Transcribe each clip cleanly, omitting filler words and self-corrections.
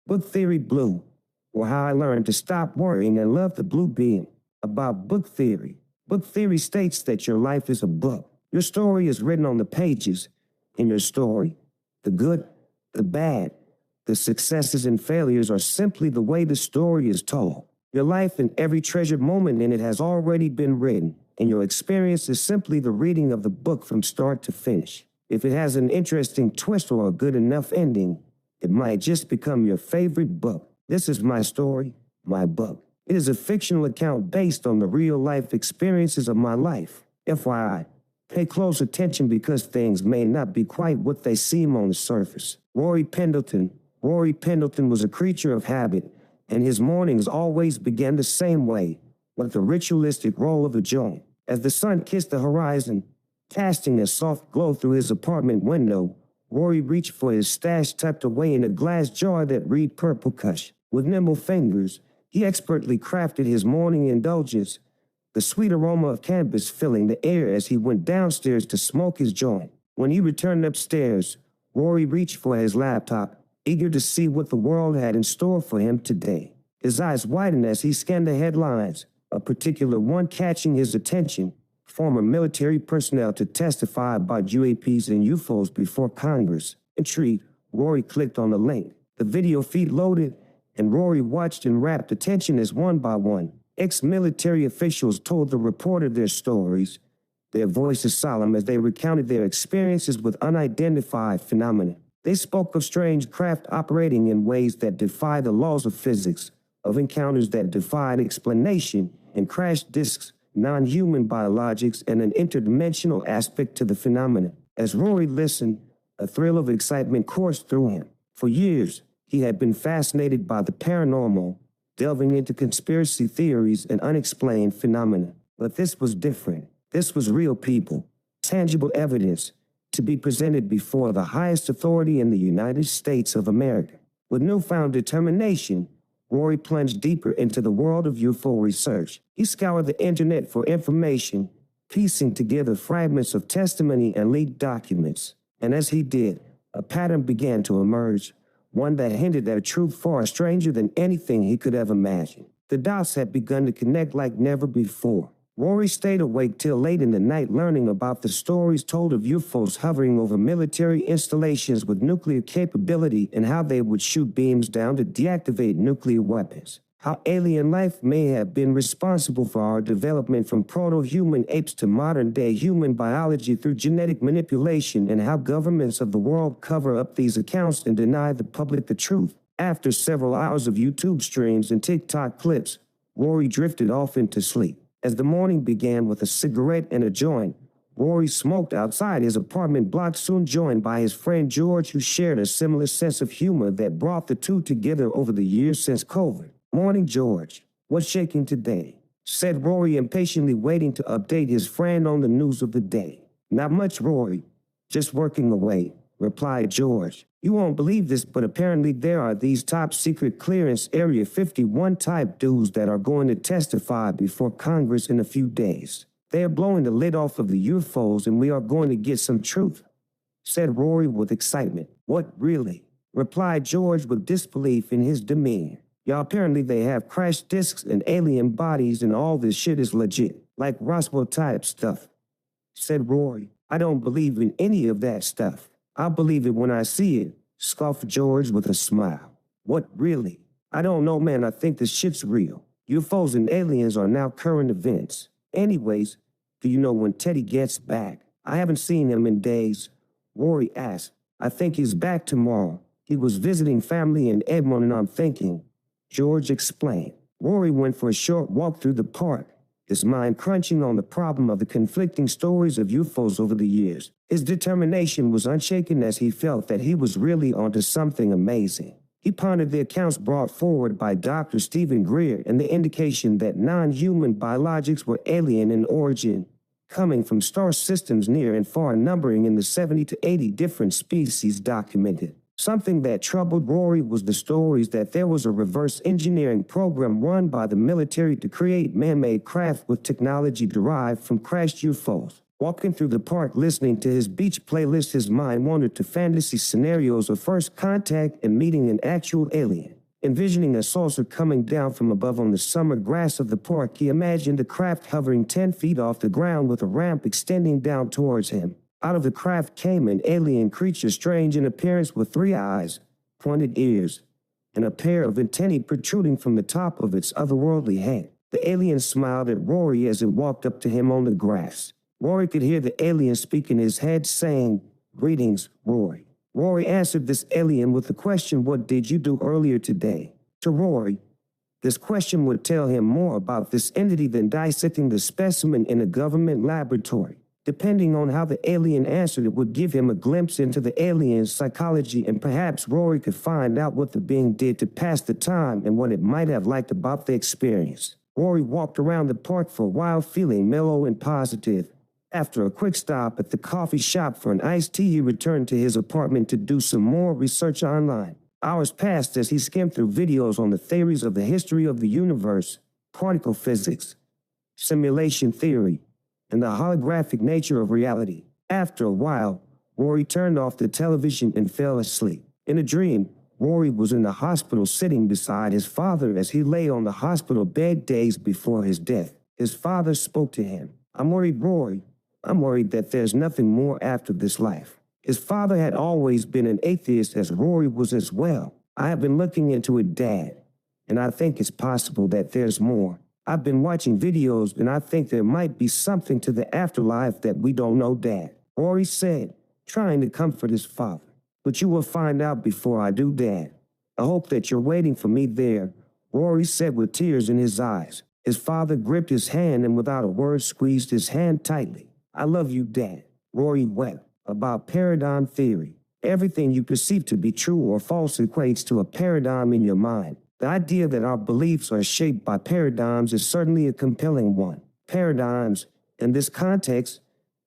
Book Theory Blue, or How I Learned to Stop Worrying and Love the Blue Beam. About book theory. Book theory states that your life is a book. Your story is written on the pages. In your story, the good, the bad, the successes and failures are simply the way the story is told. Your life and every treasured moment in it has already been written, and your experience is simply the reading of the book from start to finish. If it has an interesting twist or a good enough ending, it might just become your favorite book. This is my story, my book. It is a fictional account based on the real-life experiences of my life. FYI, pay close attention because things may not be quite what they seem on the surface. Rory Pendleton was a creature of habit, and his mornings always began the same way, with the ritualistic roll of a joint. As the sun kissed the horizon, casting a soft glow through his apartment window, Rory reached for his stash tucked away in a glass jar that read Purple Kush. With nimble fingers, he expertly crafted his morning indulgence, the sweet aroma of cannabis filling the air as he went downstairs to smoke his joint. When he returned upstairs, Rory reached for his laptop, eager to see what the world had in store for him today. His eyes widened as he scanned the headlines, a particular one catching his attention: former military personnel to testify about UAPs and UFOs before Congress. Intrigued, Rory clicked on the link. The video feed loaded, and Rory watched in rapt attention as one by one, ex-military officials told the reporter their stories, their voices solemn as they recounted their experiences with unidentified phenomena. They spoke of strange craft operating in ways that defy the laws of physics, of encounters that defied explanation, and crashed disks, non-human biologics, and an interdimensional aspect to the phenomena. As Rory listened, a thrill of excitement coursed through him. For years, he had been fascinated by the paranormal, delving into conspiracy theories and unexplained phenomena. But this was different. This was real people, tangible evidence, to be presented before the highest authority in the United States of America. With newfound determination, Rory plunged deeper into the world of UFO research. He scoured the internet for information, piecing together fragments of testimony and leaked documents. And as he did, a pattern began to emerge, one that hinted at a truth far stranger than anything he could have imagined. The dots had begun to connect like never before. Rory stayed awake till late in the night learning about the stories told of UFOs hovering over military installations with nuclear capability and how they would shoot beams down to deactivate nuclear weapons. How alien life may have been responsible for our development from proto-human apes to modern-day human biology through genetic manipulation, and how governments of the world cover up these accounts and deny the public the truth. After several hours of YouTube streams and TikTok clips, Rory drifted off into sleep. As the morning began with a cigarette and a joint, Rory smoked outside his apartment block, soon joined by his friend George, who shared a similar sense of humor that brought the two together over the years since COVID. "Morning, George. What's shaking today?" said Rory, impatiently waiting to update his friend on the news of the day. "Not much, Rory. Just working away," replied George. "You won't believe this, but apparently there are these top-secret clearance Area 51 type dudes that are going to testify before Congress in a few days. They are blowing the lid off of the UFOs, and we are going to get some truth," said Rory with excitement. "What, really?" replied George with disbelief in his demeanor. "Yeah, apparently they have crash disks and alien bodies, and all this shit is legit, like Roswell-type stuff," said Rory. "I don't believe in any of that stuff. I'll believe it when I see it," scoffed George with a smile. "What, really?" "I don't know, man. I think this shit's real. UFOs and aliens are now current events. Anyways, do you know when Teddy gets back?" "I haven't seen him in days," Rory asked. "I think he's back tomorrow. He was visiting family in Edmond, and I'm thinking," George explained. Rory went for a short walk through the park, his mind crunching on the problem of the conflicting stories of UFOs over the years. His determination was unshaken as he felt that he was really onto something amazing. He pondered the accounts brought forward by Dr. Stephen Greer and the indication that non-human biologics were alien in origin, coming from star systems near and far, numbering in the 70 to 80 different species documented. Something that troubled Rory was the stories that there was a reverse engineering program run by the military to create man-made craft with technology derived from crashed UFOs. Walking through the park listening to his beach playlist, his mind wandered to fantasy scenarios of first contact and meeting an actual alien. Envisioning a saucer coming down from above on the summer grass of the park, he imagined the craft hovering 10 feet off the ground with a ramp extending down towards him. Out of the craft came an alien creature strange in appearance with 3 eyes, pointed ears, and a pair of antennae protruding from the top of its otherworldly head. The alien smiled at Rory as it walked up to him on the grass. Rory could hear the alien speak in his head saying, "Greetings, Rory." Rory answered this alien with the question, "What did you do earlier today?" To Rory, this question would tell him more about this entity than dissecting the specimen in a government laboratory. Depending on how the alien answered, it would give him a glimpse into the alien's psychology, and perhaps Rory could find out what the being did to pass the time and what it might have liked about the experience. Rory walked around the park for a while, feeling mellow and positive. After a quick stop at the coffee shop for an iced tea, he returned to his apartment to do some more research online. Hours passed as he skimmed through videos on the theories of the history of the universe, particle physics, simulation theory, and the holographic nature of reality. After a while, Rory turned off the television and fell asleep. In a dream, Rory was in the hospital sitting beside his father as he lay on the hospital bed days before his death. His father spoke to him. "I'm worried, Rory. I'm worried that there's nothing more after this life." His father had always been an atheist, as Rory was as well. "I have been looking into it, Dad, and I think it's possible that there's more. I've been watching videos, and I think there might be something to the afterlife that we don't know, Dad," Rory said, trying to comfort his father. "But you will find out before I do, Dad. I hope that you're waiting for me there," Rory said with tears in his eyes. His father gripped his hand and without a word squeezed his hand tightly. "I love you, Dad," Rory wept. About paradigm theory. Everything you perceive to be true or false equates to a paradigm in your mind. The idea that our beliefs are shaped by paradigms is certainly a compelling one. Paradigms, in this context,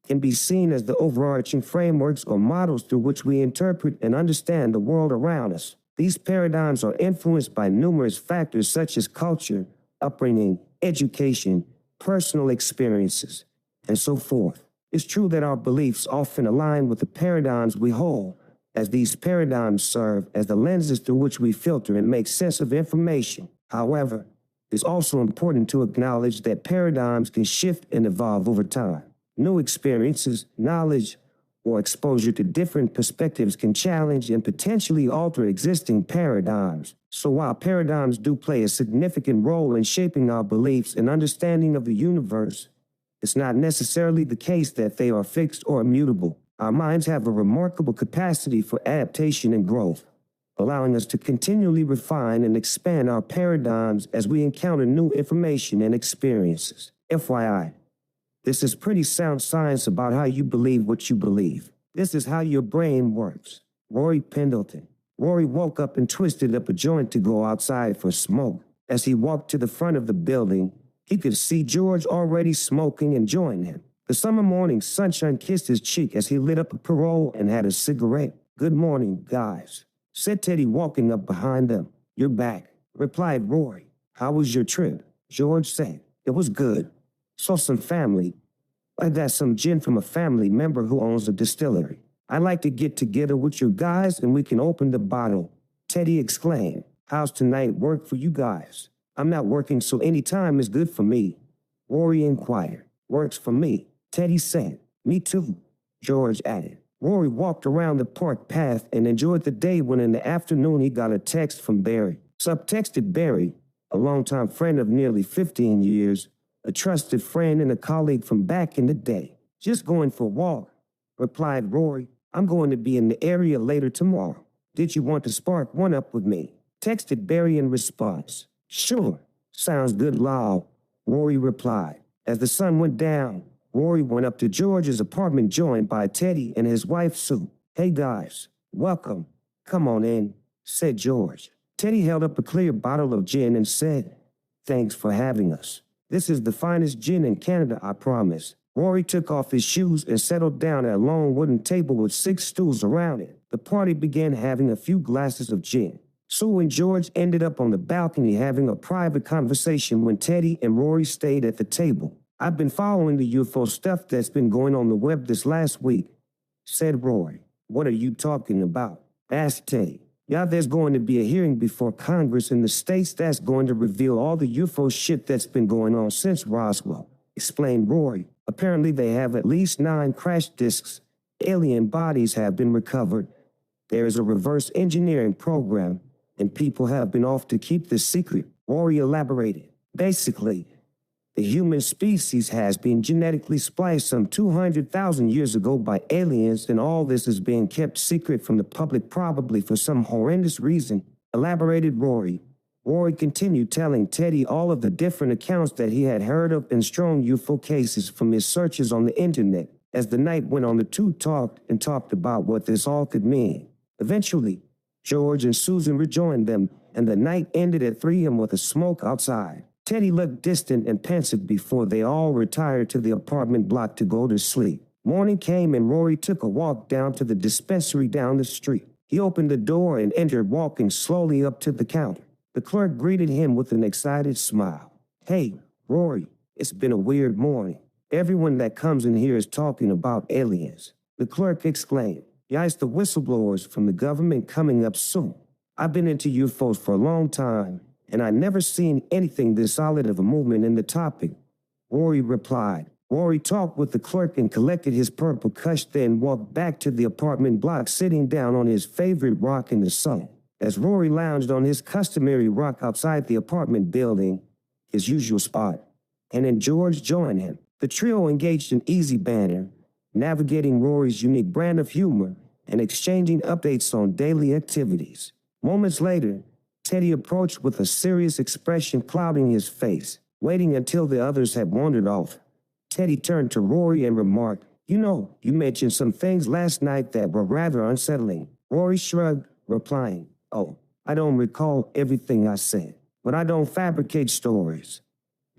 can be seen as the overarching frameworks or models through which we interpret and understand the world around us. These paradigms are influenced by numerous factors such as culture, upbringing, education, personal experiences, and so forth. It's true that our beliefs often align with the paradigms we hold, as these paradigms serve as the lenses through which we filter and make sense of information. However, it's also important to acknowledge that paradigms can shift and evolve over time. New experiences, knowledge, or exposure to different perspectives can challenge and potentially alter existing paradigms. So while paradigms do play a significant role in shaping our beliefs and understanding of the universe, it's not necessarily the case that they are fixed or immutable. Our minds have a remarkable capacity for adaptation and growth, allowing us to continually refine and expand our paradigms as we encounter new information and experiences. FYI, this is pretty sound science about how you believe what you believe. This is how your brain works. Rory Pendleton. Rory woke up and twisted up a joint to go outside for smoke. As he walked to the front of the building, he could see George already smoking and joining him. The summer morning sunshine kissed his cheek as he lit up a parole and had a cigarette. "Good morning, guys," said Teddy, walking up behind them. "You're back," replied Rory. "How was your trip?" George said. "It was good. Saw some family. I got some gin from a family member who owns a distillery. I'd like to get together with you guys and we can open the bottle," Teddy exclaimed. "How's tonight work for you guys?" "I'm not working, so any time is good for me," Rory inquired. "Works for me," Teddy said. "Me too," George added. Rory walked around the park path and enjoyed the day when in the afternoon he got a text from Barry. Subtexted Barry, a longtime friend of nearly 15 years, a trusted friend and a colleague from back in the day. "Just going for a walk," replied Rory. "I'm going to be in the area later tomorrow. Did you want to spark one up with me?" Texted Barry in response. "Sure, sounds good, Lyle," Rory replied. As the sun went down, Rory went up to George's apartment joined by Teddy and his wife Sue. "Hey guys, welcome. Come on in," said George. Teddy held up a clear bottle of gin and said, "Thanks for having us. This is the finest gin in Canada, I promise." Rory took off his shoes and settled down at a long wooden table with 6 stools around it. The party began having a few glasses of gin. Sue and George ended up on the balcony having a private conversation when Teddy and Rory stayed at the table. "I've been following the UFO stuff that's been going on the web this last week," said Rory. "What are you talking about?" asked Teddy. Yeah, there's going to be a hearing before Congress in the states that's going to reveal all the UFO shit that's been going on since Roswell, explained Rory. Apparently they have at least 9 crash disks. Alien bodies have been recovered. There is a reverse engineering program, and people have been off to keep this secret. Rory elaborated. Basically, the human species has been genetically spliced some 200,000 years ago by aliens, and all this is being kept secret from the public probably for some horrendous reason, elaborated Rory. Rory continued telling Teddy all of the different accounts that he had heard of in strong UFO cases from his searches on the internet. As the night went on, the two talked about what this all could mean. Eventually, George and Susan rejoined them, and the night ended at 3 a.m. with a smoke outside. Teddy looked distant and pensive before they all retired to the apartment block to go to sleep. Morning came and Rory took a walk down to the dispensary down the street. He opened the door and entered, walking slowly up to the counter. The clerk greeted him with an excited smile. "Hey, Rory, it's been a weird morning. Everyone that comes in here is talking about aliens," the clerk exclaimed. "Yeah, it's the whistleblowers from the government coming up soon. I've been into UFOs for a long time, and I never seen anything this solid of a movement in the topic," Rory replied. Rory talked with the clerk and collected his purple kush, then walked back to the apartment block, sitting down on his favorite rock in the sun. As Rory lounged on his customary rock outside the apartment building, his usual spot, and then George joined him. The trio engaged in easy banter, navigating Rory's unique brand of humor and exchanging updates on daily activities. Moments later, Teddy approached with a serious expression clouding his face. Waiting until the others had wandered off, Teddy turned to Rory and remarked, "You know, you mentioned some things last night that were rather unsettling." Rory shrugged, replying, "Oh, I don't recall everything I said, but I don't fabricate stories,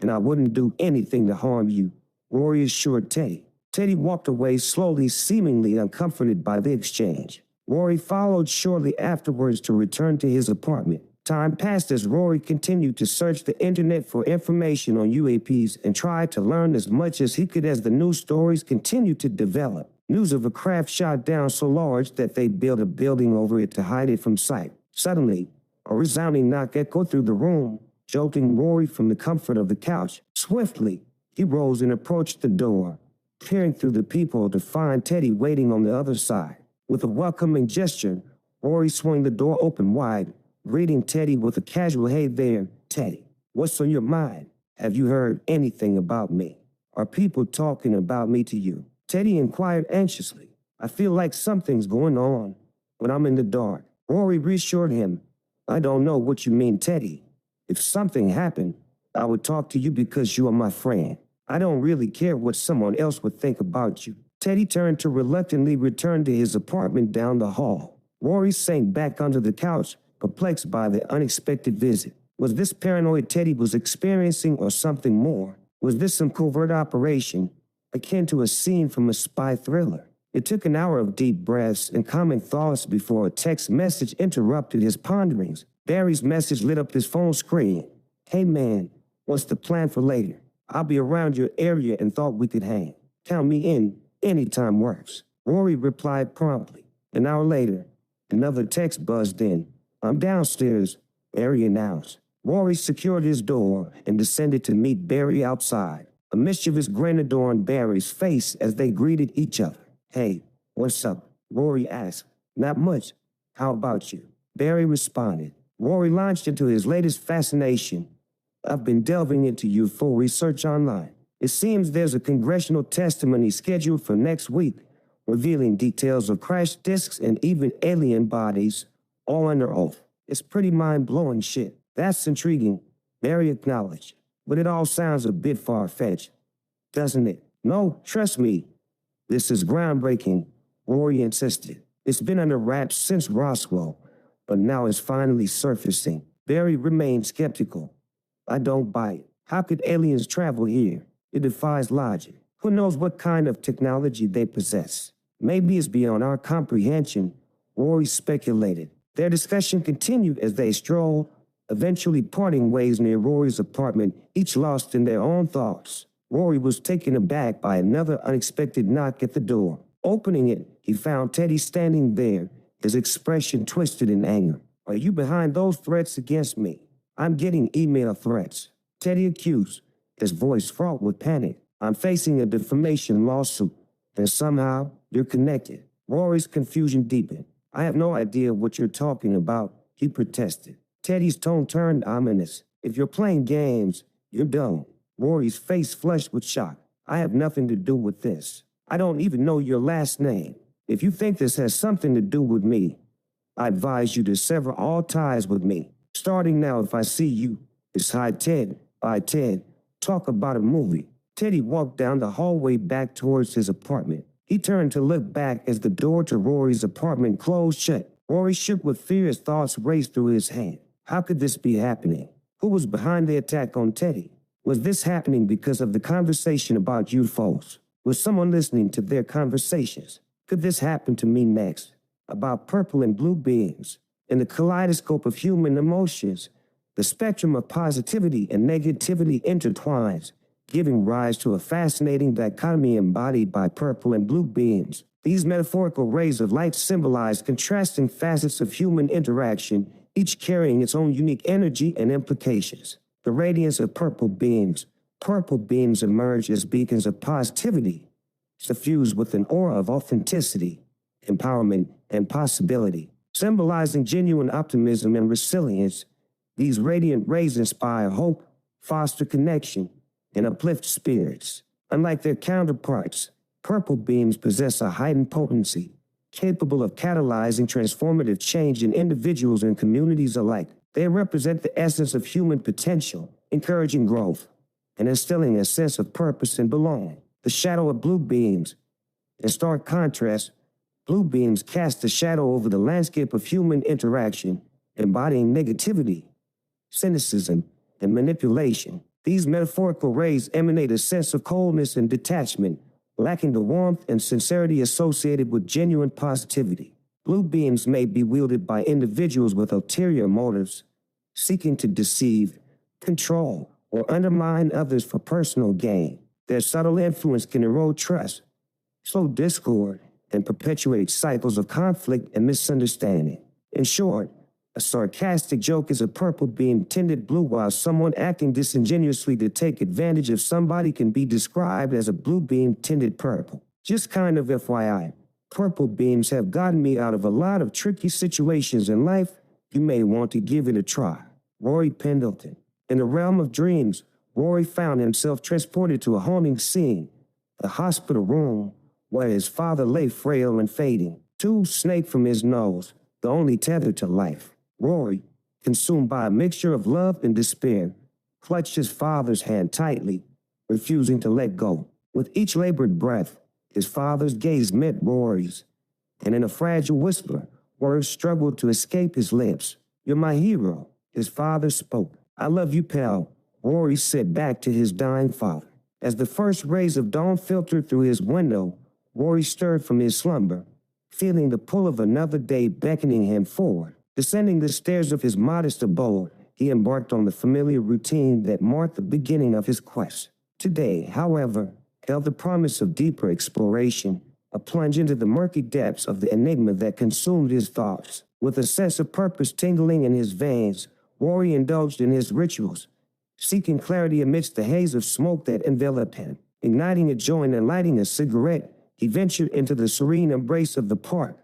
and I wouldn't do anything to harm you," Rory assured Teddy. Teddy walked away slowly, seemingly uncomforted by the exchange. Rory followed shortly afterwards to return to his apartment. Time passed as Rory continued to search the internet for information on UAPs and tried to learn as much as he could as the news stories continued to develop. News of a craft shot down so large that they built a building over it to hide it from sight. Suddenly, a resounding knock echoed through the room, jolting Rory from the comfort of the couch. Swiftly, he rose and approached the door, peering through the peephole to find Teddy waiting on the other side. With a welcoming gesture, Rory swung the door open wide, greeting Teddy with a casual, "Hey there, Teddy. What's on your mind? Have you heard anything about me? Are people talking about me to you?" Teddy inquired anxiously. "I feel like something's going on, but I'm in the dark." Rory reassured him. "I don't know what you mean, Teddy. If something happened, I would talk to you because you are my friend. I don't really care what someone else would think about you." Teddy turned to reluctantly return to his apartment down the hall. Rory sank back onto the couch, perplexed by the unexpected visit. Was this paranoid Teddy was experiencing or something more? Was this some covert operation, akin to a scene from a spy thriller? It took an hour of deep breaths and calming thoughts before a text message interrupted his ponderings. Barry's message lit up his phone screen. "Hey man, what's the plan for later? I'll be around your area and thought we could hang. Count me in, anytime works." Rory replied promptly. An hour later, another text buzzed in. "I'm downstairs," Barry announced. Rory secured his door and descended to meet Barry outside. A mischievous grin adorned Barry's face as they greeted each other. "Hey, what's up?" Rory asked. "Not much. How about you?" Barry responded. Rory launched into his latest fascination. "I've been delving into UFO research online. It seems there's a congressional testimony scheduled for next week, revealing details of crash disks and even alien bodies, all under oath. It's pretty mind-blowing shit." "That's intriguing," Barry acknowledged. "But it all sounds a bit far-fetched, doesn't it?" "No, trust me. This is groundbreaking," Rory insisted. "It's been under wraps since Roswell, but now it's finally surfacing." Barry remained skeptical. "I don't buy it. How could aliens travel here? It defies logic. Who knows what kind of technology they possess? Maybe it's beyond our comprehension," Rory speculated. Their discussion continued as they strolled, eventually parting ways near Rory's apartment, each lost in their own thoughts. Rory was taken aback by another unexpected knock at the door. Opening it, he found Teddy standing there, his expression twisted in anger. Are you behind those threats against me? I'm getting email threats. Teddy accused, his voice fraught with panic. I'm facing a defamation lawsuit, and somehow you're connected. Rory's confusion deepened. I have no idea what you're talking about, he protested. Teddy's tone turned ominous. If you're playing games, you're dumb. Rory's face flushed with shock. I have nothing to do with this. I don't even know your last name. If you think this has something to do with me, I advise you to sever all ties with me. Starting now, if I see you, it's hi Ted, bye Ted. Talk about a movie. Teddy walked down the hallway back towards his apartment. He turned to look back as the door to Rory's apartment closed shut. Rory shook with fear as thoughts raced through his head. How could this be happening? Who was behind the attack on Teddy? Was this happening because of the conversation about UFOs? Was someone listening to their conversations? Could this happen to me next? About purple and blue beings. In the kaleidoscope of human emotions, the spectrum of positivity and negativity intertwines, giving rise to a fascinating dichotomy embodied by purple and blue beings. These metaphorical rays of light symbolize contrasting facets of human interaction, each carrying its own unique energy and implications. The radiance of purple beams. Purple beams emerge as beacons of positivity, suffused with an aura of authenticity, empowerment, and possibility. Symbolizing genuine optimism and resilience, these radiant rays inspire hope, foster connection, and uplift spirits. Unlike their counterparts, purple beams possess a heightened potency, capable of catalyzing transformative change in individuals and communities alike. They represent the essence of human potential, encouraging growth, and instilling a sense of purpose and belonging. The shadow of blue beams. In stark contrast, blue beams cast a shadow over the landscape of human interaction, embodying negativity, cynicism, and manipulation. These metaphorical rays emanate a sense of coldness and detachment, lacking the warmth and sincerity associated with genuine positivity. Blue beams may be wielded by individuals with ulterior motives, seeking to deceive, control, or undermine others for personal gain. Their subtle influence can erode trust, sow discord, and perpetuate cycles of conflict and misunderstanding. In short, a sarcastic joke is a purple beam tinted blue, while someone acting disingenuously to take advantage of somebody can be described as a blue beam tinted purple. Just kind of FYI, purple beams have gotten me out of a lot of tricky situations in life. You may want to give it a try. Rory Pendleton. In the realm of dreams, Rory found himself transported to a haunting scene, the hospital room where his father lay frail and fading. Tubes snaked from his nose, the only tether to life. Rory, consumed by a mixture of love and despair, clutched his father's hand tightly, refusing to let go. With each labored breath, his father's gaze met Rory's, and in a fragile whisper, words struggled to escape his lips. You're my hero, his father spoke. I love you, pal, Rory said back to his dying father. As the first rays of dawn filtered through his window, Rory stirred from his slumber, feeling the pull of another day beckoning him forward. Descending the stairs of his modest abode, he embarked on the familiar routine that marked the beginning of his quest. Today, however, held the promise of deeper exploration, a plunge into the murky depths of the enigma that consumed his thoughts. With a sense of purpose tingling in his veins, Rory indulged in his rituals, seeking clarity amidst the haze of smoke that enveloped him. Igniting a joint and lighting a cigarette, he ventured into the serene embrace of the park,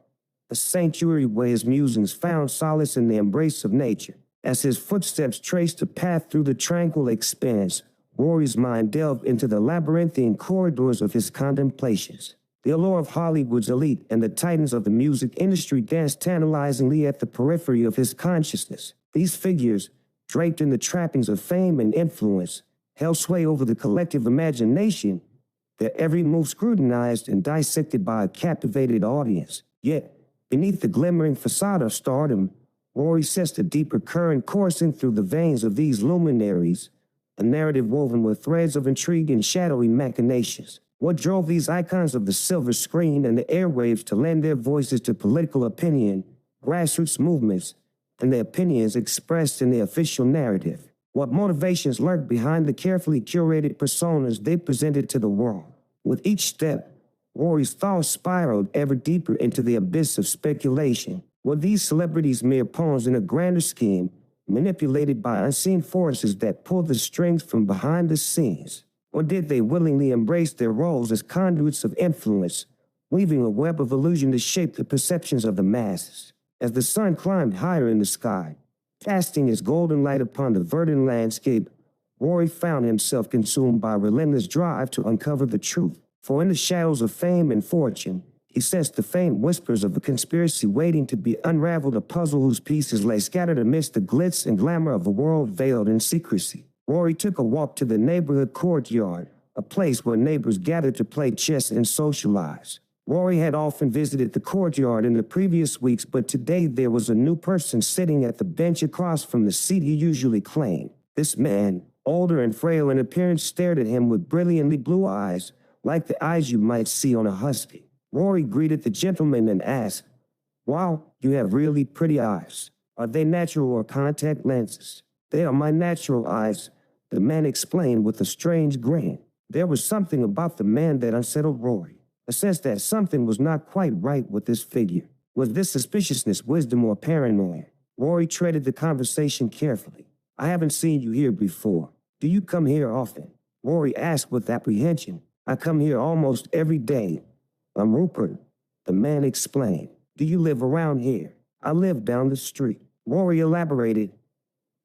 a sanctuary where his musings found solace in the embrace of nature. As his footsteps traced a path through the tranquil expanse, Rory's mind delved into the labyrinthine corridors of his contemplations. The allure of Hollywood's elite and the titans of the music industry danced tantalizingly at the periphery of his consciousness. These figures, draped in the trappings of fame and influence, held sway over the collective imagination, their every move scrutinized and dissected by a captivated audience. Yet, beneath the glimmering facade of stardom, Rory sensed a deeper current coursing through the veins of these luminaries, a narrative woven with threads of intrigue and shadowy machinations. What drove these icons of the silver screen and the airwaves to lend their voices to political opinion, grassroots movements, and the opinions expressed in the official narrative? What motivations lurked behind the carefully curated personas they presented to the world? With each step, Rory's thoughts spiraled ever deeper into the abyss of speculation. Were these celebrities mere pawns in a grander scheme, manipulated by unseen forces that pull the strings from behind the scenes? Or did they willingly embrace their roles as conduits of influence, weaving a web of illusion to shape the perceptions of the masses? As the sun climbed higher in the sky, casting its golden light upon the verdant landscape, Rory found himself consumed by a relentless drive to uncover the truth. For in the shadows of fame and fortune, he sensed the faint whispers of a conspiracy waiting to be unraveled, a puzzle whose pieces lay scattered amidst the glitz and glamour of a world veiled in secrecy. Rory took a walk to the neighborhood courtyard, a place where neighbors gathered to play chess and socialize. Rory had often visited the courtyard in the previous weeks, but today there was a new person sitting at the bench across from the seat he usually claimed. This man, older and frail in appearance, stared at him with brilliantly blue eyes, like the eyes you might see on a husky. Rory greeted the gentleman and asked, "Wow, you have really pretty eyes. Are they natural or contact lenses?" "They are my natural eyes," the man explained with a strange grin. There was something about the man that unsettled Rory, a sense that something was not quite right with this figure. Was this suspiciousness, wisdom, or paranoia? Rory treaded the conversation carefully. "I haven't seen you here before. Do you come here often?" Rory asked with apprehension. "I come here almost every day. I'm Rupert," the man explained. "Do you live around here?" "I live down the street." Rory elaborated.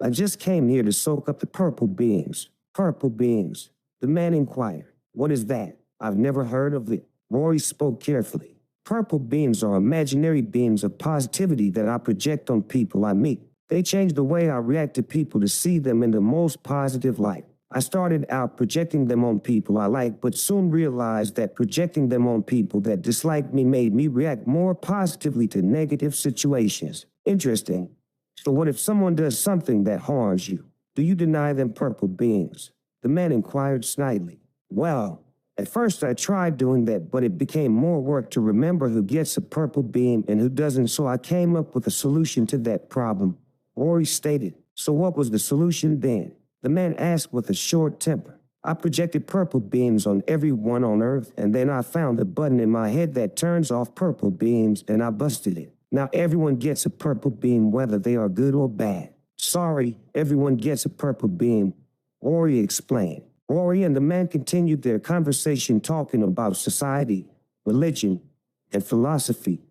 "I just came here to soak up the purple beams." "Purple beams?" the man inquired. "What is that? I've never heard of it." Rory spoke carefully. "Purple beams are imaginary beams of positivity that I project on people I meet. They change the way I react to people to see them in the most positive light. I started out projecting them on people I like, but soon realized that projecting them on people that disliked me made me react more positively to negative situations." "Interesting. So what if someone does something that harms you? Do you deny them purple beams?" the man inquired snidely. "Well, at first I tried doing that, but it became more work to remember who gets a purple beam and who doesn't, so I came up with a solution to that problem," Rory stated. "So what was the solution then?" the man asked with a short temper. "I projected purple beams on everyone on Earth, and then I found a button in my head that turns off purple beams, and I busted it. Now everyone gets a purple beam, whether they are good or bad." "Sorry, everyone gets a purple beam," Rory explained. Rory and the man continued their conversation, talking about society, religion, and philosophy,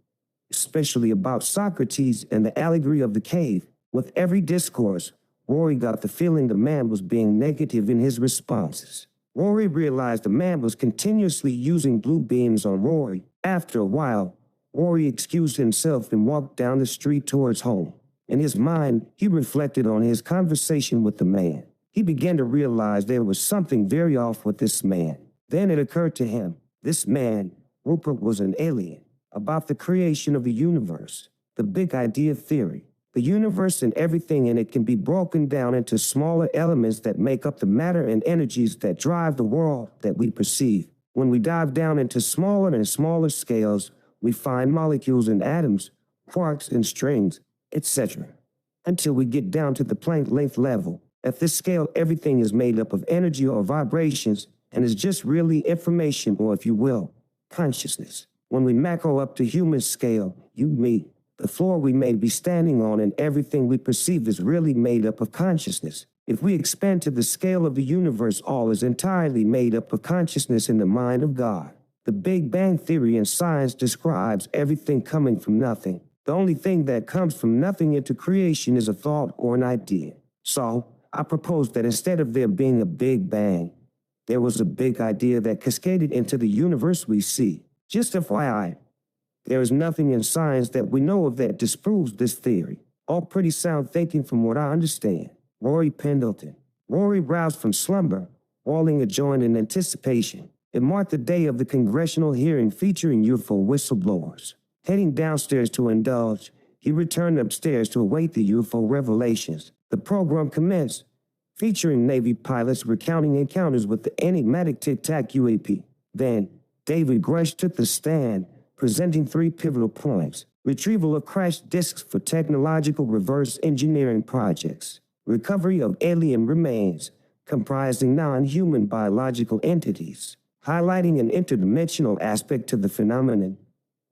especially about Socrates and the allegory of the cave. With every discourse, Rory got the feeling the man was being negative in his responses. Rory realized the man was continuously using blue beams on Rory. After a while, Rory excused himself and walked down the street towards home. In his mind, he reflected on his conversation with the man. He began to realize there was something very off with this man. Then it occurred to him, this man, Rupert, was an alien. About the creation of the universe, the big idea theory. The universe and everything in it can be broken down into smaller elements that make up the matter and energies that drive the world that we perceive. When we dive down into smaller and smaller scales, we find molecules and atoms, quarks and strings, etc., until we get down to the Planck length level. At this scale, everything is made up of energy or vibrations and is just really information, or if you will, consciousness. When we macro up to human scale, you, me, the floor we may be standing on and everything we perceive is really made up of consciousness. If we expand to the scale of the universe, all is entirely made up of consciousness in the mind of God. The Big Bang Theory in science describes everything coming from nothing. The only thing that comes from nothing into creation is a thought or an idea. So, I propose that instead of there being a Big Bang, there was a big idea that cascaded into the universe we see. Just FYI, there is nothing in science that we know of that disproves this theory. All pretty sound thinking from what I understand. Rory Pendleton. Rory roused from slumber, walling a joint in anticipation. It marked the day of the congressional hearing featuring UFO whistleblowers. Heading downstairs to indulge, he returned upstairs to await the UFO revelations. The program commenced, featuring Navy pilots recounting encounters with the enigmatic Tic Tac UAP. Then, David Grush took the stand, presenting 3 pivotal points: retrieval of crashed disks for technological reverse engineering projects, recovery of alien remains comprising non-human biological entities, highlighting an interdimensional aspect to the phenomenon,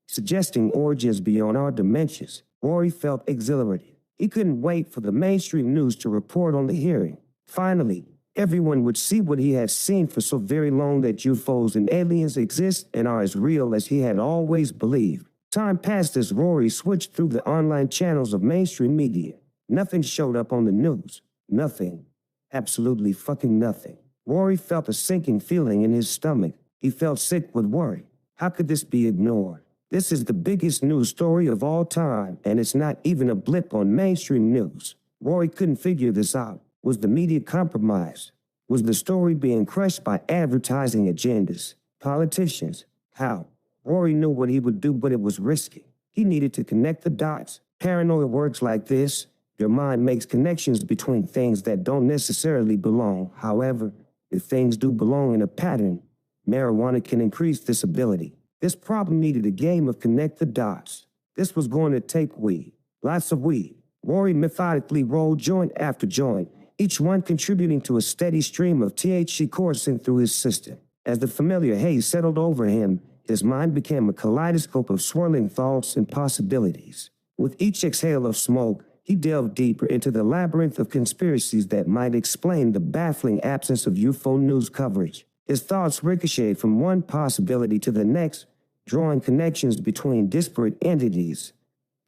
suggesting origins beyond our dimensions, Rory felt exhilarated. He couldn't wait for the mainstream news to report on the hearing. Finally, everyone would see what he had seen for so very long, that UFOs and aliens exist and are as real as he had always believed. Time passed as Rory switched through the online channels of mainstream media. Nothing showed up on the news. Nothing. Absolutely fucking nothing. Rory felt a sinking feeling in his stomach. He felt sick with worry. How could this be ignored? This is the biggest news story of all time, and it's not even a blip on mainstream news. Rory couldn't figure this out. Was the media compromised? Was the story being crushed by advertising agendas? Politicians? How? Rory knew what he would do, but it was risky. He needed to connect the dots. Paranoia works like this. Your mind makes connections between things that don't necessarily belong. However, if things do belong in a pattern, marijuana can increase this ability. This problem needed a game of connect the dots. This was going to take weed. Lots of weed. Rory methodically rolled joint after joint, each one contributing to a steady stream of THC coursing through his system. As the familiar haze settled over him, his mind became a kaleidoscope of swirling thoughts and possibilities. With each exhale of smoke, he delved deeper into the labyrinth of conspiracies that might explain the baffling absence of UFO news coverage. His thoughts ricocheted from one possibility to the next, drawing connections between disparate entities.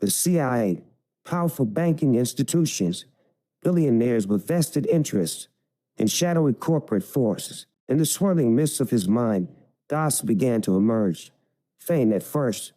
The CIA, powerful banking institutions, billionaires with vested interests, and shadowy corporate forces. In the swirling mists of his mind, dots began to emerge, faint at first,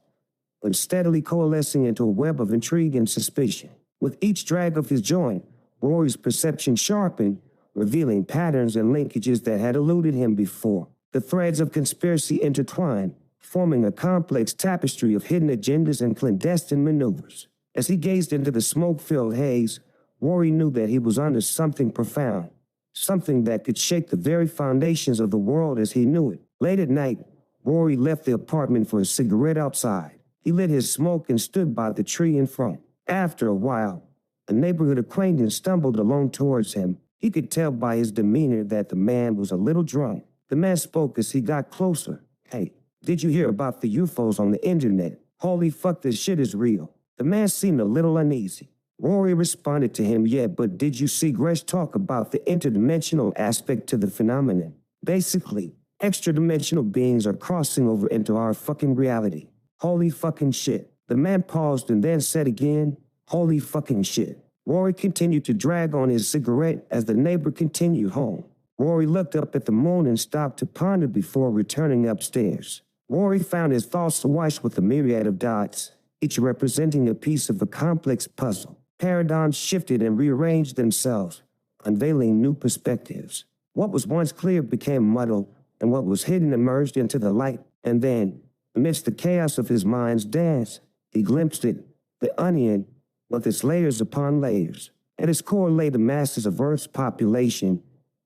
but steadily coalescing into a web of intrigue and suspicion. With each drag of his joint, Rory's perception sharpened, revealing patterns and linkages that had eluded him before. The threads of conspiracy intertwined, forming a complex tapestry of hidden agendas and clandestine maneuvers. As he gazed into the smoke-filled haze, Rory knew that he was onto something profound, something that could shake the very foundations of the world as he knew it. Late at night, Rory left the apartment for a cigarette outside. He lit his smoke and stood by the tree in front. After a while, a neighborhood acquaintance stumbled along towards him. He could tell by his demeanor that the man was a little drunk. The man spoke as he got closer. "Hey, did you hear about the UFOs on the internet? Holy fuck, this shit is real." The man seemed a little uneasy. Rory responded to him, "Yeah, but did you see Gresh talk about the interdimensional aspect to the phenomenon? Basically, extradimensional beings are crossing over into our fucking reality. Holy fucking shit." The man paused and then said again, "Holy fucking shit." Rory continued to drag on his cigarette as the neighbor continued home. Rory looked up at the moon and stopped to ponder before returning upstairs. Rory found his thoughts awash with a myriad of dots, each representing a piece of a complex puzzle. Paradigms shifted and rearranged themselves, unveiling new perspectives. What was once clear became muddled, and what was hidden emerged into the light. And then, amidst the chaos of his mind's dance, he glimpsed it, the onion, with its layers upon layers. At its core lay the masses of Earth's population,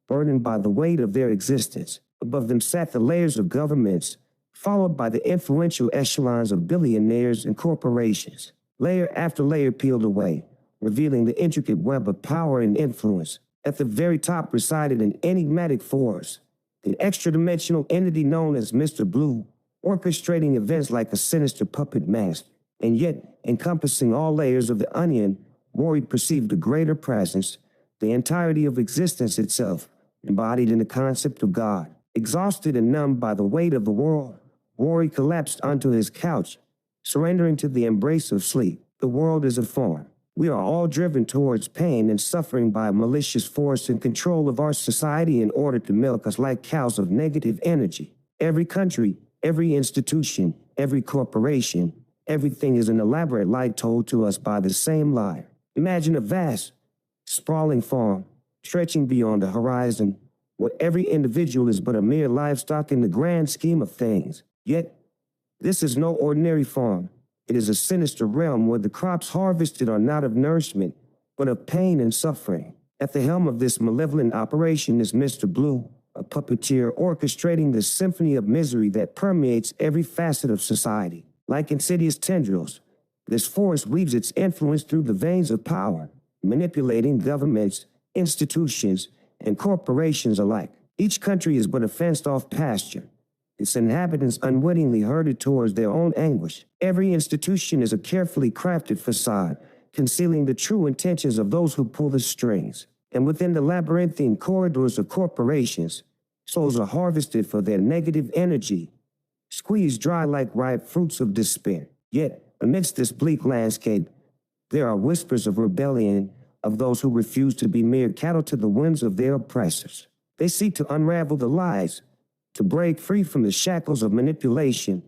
burdened by the weight of their existence. Above them sat the layers of governments, followed by the influential echelons of billionaires and corporations. Layer after layer peeled away, revealing the intricate web of power and influence. At the very top resided an enigmatic force, an extra-dimensional entity known as Mr. Blue, orchestrating events like a sinister puppet master. And yet, encompassing all layers of the onion, Rory perceived a greater presence, the entirety of existence itself, embodied in the concept of God. Exhausted and numbed by the weight of the world, Rory collapsed onto his couch, surrendering to the embrace of sleep. The world is a farm. We are all driven towards pain and suffering by a malicious force in control of our society in order to milk us like cows of negative energy. Every country, every institution, every corporation, everything is an elaborate lie told to us by the same liar. Imagine a vast, sprawling farm, stretching beyond the horizon, where every individual is but a mere livestock in the grand scheme of things. Yet, this is no ordinary farm. It is a sinister realm where the crops harvested are not of nourishment, but of pain and suffering. At the helm of this malevolent operation is Mr. Blue, a puppeteer orchestrating the symphony of misery that permeates every facet of society. Like insidious tendrils, this force weaves its influence through the veins of power, manipulating governments, institutions, and corporations alike. Each country is but a fenced-off pasture, its inhabitants unwittingly herded towards their own anguish. Every institution is a carefully crafted facade, concealing the true intentions of those who pull the strings. And within the labyrinthine corridors of corporations, souls are harvested for their negative energy, squeezed dry like ripe fruits of despair. Yet, amidst this bleak landscape, there are whispers of rebellion of those who refuse to be mere cattle to the whims of their oppressors. They seek to unravel the lies, to break free from the shackles of manipulation,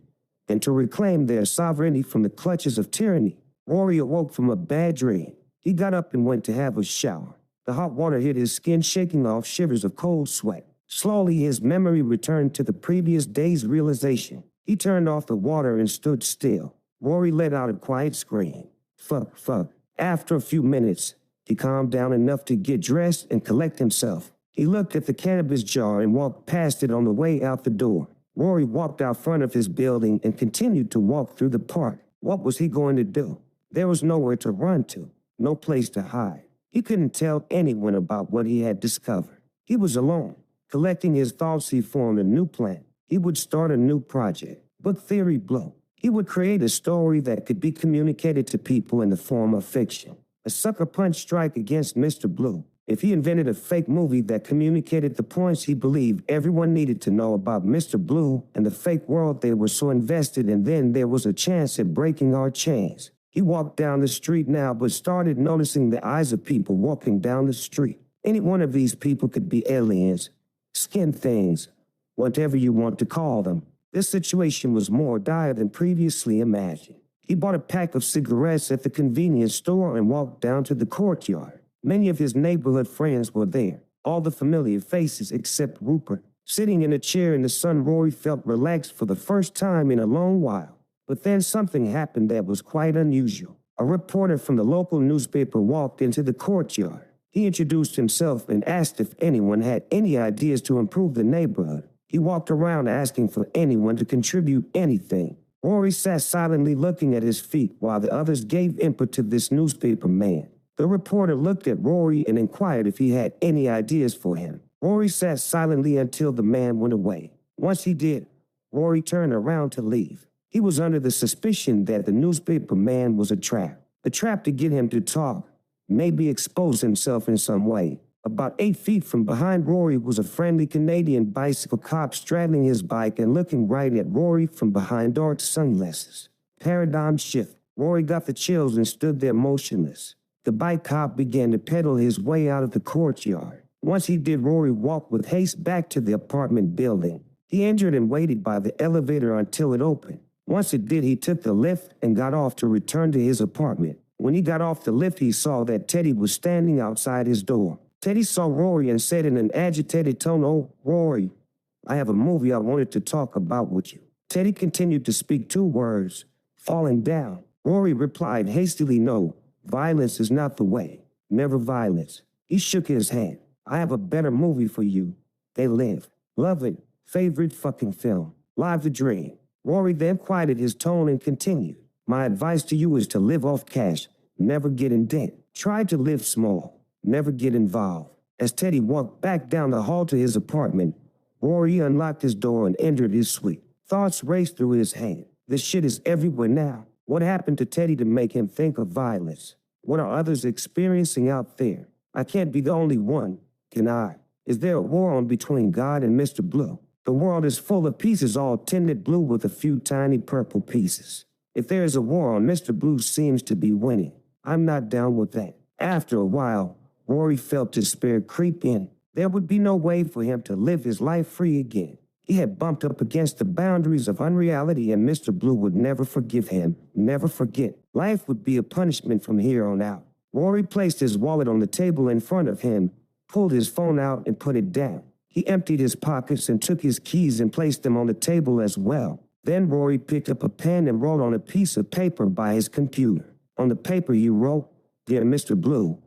and to reclaim their sovereignty from the clutches of tyranny. Rory awoke from a bad dream. He got up and went to have a shower. The hot water hit his skin, shaking off shivers of cold sweat. Slowly, his memory returned to the previous day's realization. He turned off the water and stood still. Rory let out a quiet scream. Fuck. After a few minutes, he calmed down enough to get dressed and collect himself. He looked at the cannabis jar and walked past it on the way out the door. Rory walked out front of his building and continued to walk through the park. What was he going to do? There was nowhere to run to, no place to hide. He couldn't tell anyone about what he had discovered. He was alone. Collecting his thoughts, he formed a new plan. He would start a new project. Book Theory Blue. He would create a story that could be communicated to people in the form of fiction. A sucker punch strike against Mr. Blue. If he invented a fake movie that communicated the points he believed everyone needed to know about Mr. Blue and the fake world they were so invested in, then there was a chance at breaking our chains. He walked down the street now, but started noticing the eyes of people walking down the street. Any one of these people could be aliens, skin things, whatever you want to call them. This situation was more dire than previously imagined. He bought a pack of cigarettes at the convenience store and walked down to the courtyard. Many of his neighborhood friends were there, all the familiar faces except Rupert. Sitting in a chair in the sun, Rory felt relaxed for the first time in a long while. But then something happened that was quite unusual. A reporter from the local newspaper walked into the courtyard. He introduced himself and asked if anyone had any ideas to improve the neighborhood. He walked around asking for anyone to contribute anything. Rory sat silently looking at his feet while the others gave input to this newspaper man. The reporter looked at Rory and inquired if he had any ideas for him. Rory sat silently until the man went away. Once he did, Rory turned around to leave. He was under the suspicion that the newspaper man was a trap to get him to talk, maybe expose himself in some way. About 8 feet from behind Rory was a friendly Canadian bicycle cop straddling his bike and looking right at Rory from behind dark sunglasses. Paradigm shift. Rory got the chills and stood there motionless. The bike cop began to pedal his way out of the courtyard. Once he did, Rory walked with haste back to the apartment building. He entered and waited by the elevator until it opened. Once it did, he took the lift and got off to return to his apartment. When he got off the lift, he saw that Teddy was standing outside his door. Teddy saw Rory and said in an agitated tone, "Oh, Rory, I have a movie I wanted to talk about with you." Teddy continued to speak 2 words, "falling down." Rory replied hastily, "No, violence is not the way. Never violence." He shook his head. "I have a better movie for you. They Live. Love it. Favorite fucking film. Live the dream." Rory then quieted his tone and continued. "My advice to you is to live off cash. Never get in debt. Try to live small. Never get involved." As Teddy walked back down the hall to his apartment, Rory unlocked his door and entered his suite. Thoughts raced through his head. This shit is everywhere now. What happened to Teddy to make him think of violence? What are others experiencing out there? I can't be the only one, can I? Is there a war on between God and Mr. Blue? The world is full of pieces all tinted blue with a few tiny purple pieces. If there is a war on, Mr. Blue seems to be winning. I'm not down with that. After a while, Rory felt despair creep in. There would be no way for him to live his life free again. He had bumped up against the boundaries of unreality, and Mr. Blue would never forgive him, never forget. Life would be a punishment from here on out. Rory placed his wallet on the table in front of him, pulled his phone out and put it down. He emptied his pockets and took his keys and placed them on the table as well. Then Rory picked up a pen and wrote on a piece of paper by his computer. On the paper he wrote, "Dear Mr. Blue,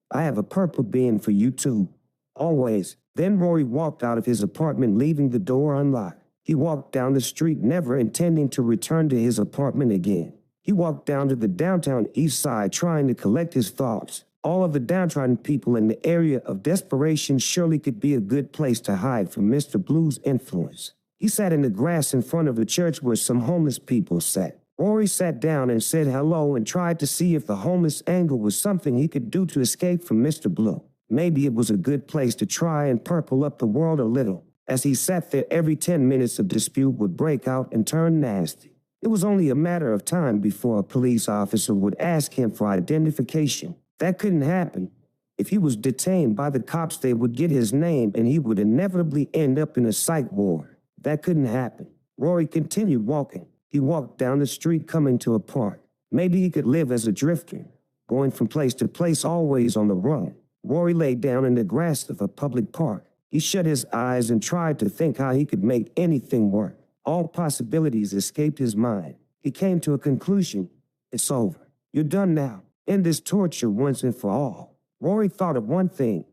I have a purple bean for you too. Always." Then Rory walked out of his apartment, leaving the door unlocked. He walked down the street, never intending to return to his apartment again. He walked down to the downtown east side, trying to collect his thoughts. All of the downtrodden people in the area of desperation surely could be a good place to hide from Mr. Blue's influence. He sat in the grass in front of the church where some homeless people sat. Rory sat down and said hello and tried to see if the homeless angle was something he could do to escape from Mr. Blue. Maybe it was a good place to try and purple up the world a little. As he sat there, every 10 minutes a dispute would break out and turn nasty. It was only a matter of time before a police officer would ask him for identification. That couldn't happen. If he was detained by the cops, they would get his name and he would inevitably end up in a psych ward. That couldn't happen. Rory continued walking. He walked down the street coming to a park. Maybe he could live as a drifter, going from place to place, always on the run. Rory lay down in the grass of a public park. He shut his eyes and tried to think how he could make anything work. All possibilities escaped his mind. He came to a conclusion. It's over. You're done now. End this torture once and for all. Rory thought of one thing,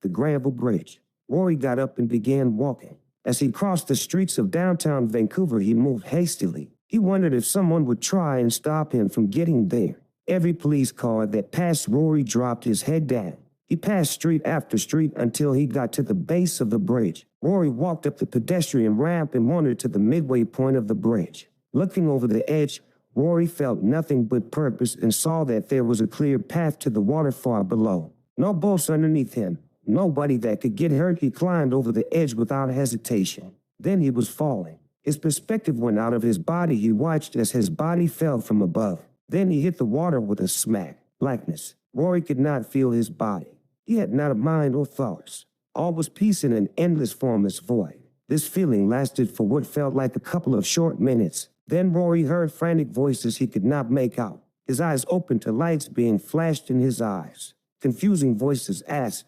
the gravel bridge. Rory got up and began walking. As he crossed the streets of downtown Vancouver, he moved hastily. He wondered if someone would try and stop him from getting there. Every police car that passed Rory dropped his head down. He passed street after street until he got to the base of the bridge. Rory walked up the pedestrian ramp and wandered to the midway point of the bridge. Looking over the edge, Rory felt nothing but purpose and saw that there was a clear path to the waterfall below. No boats underneath him. Nobody that could get hurt. He climbed over the edge without hesitation. Then he was falling. His perspective went out of his body. He watched as his body fell from above. Then he hit the water with a smack. Blackness. Rory could not feel his body. He had not a mind or thoughts. All was peace in an endless, formless void. This feeling lasted for what felt like a couple of short minutes. Then Rory heard frantic voices he could not make out. His eyes opened to lights being flashed in his eyes. Confusing voices asked,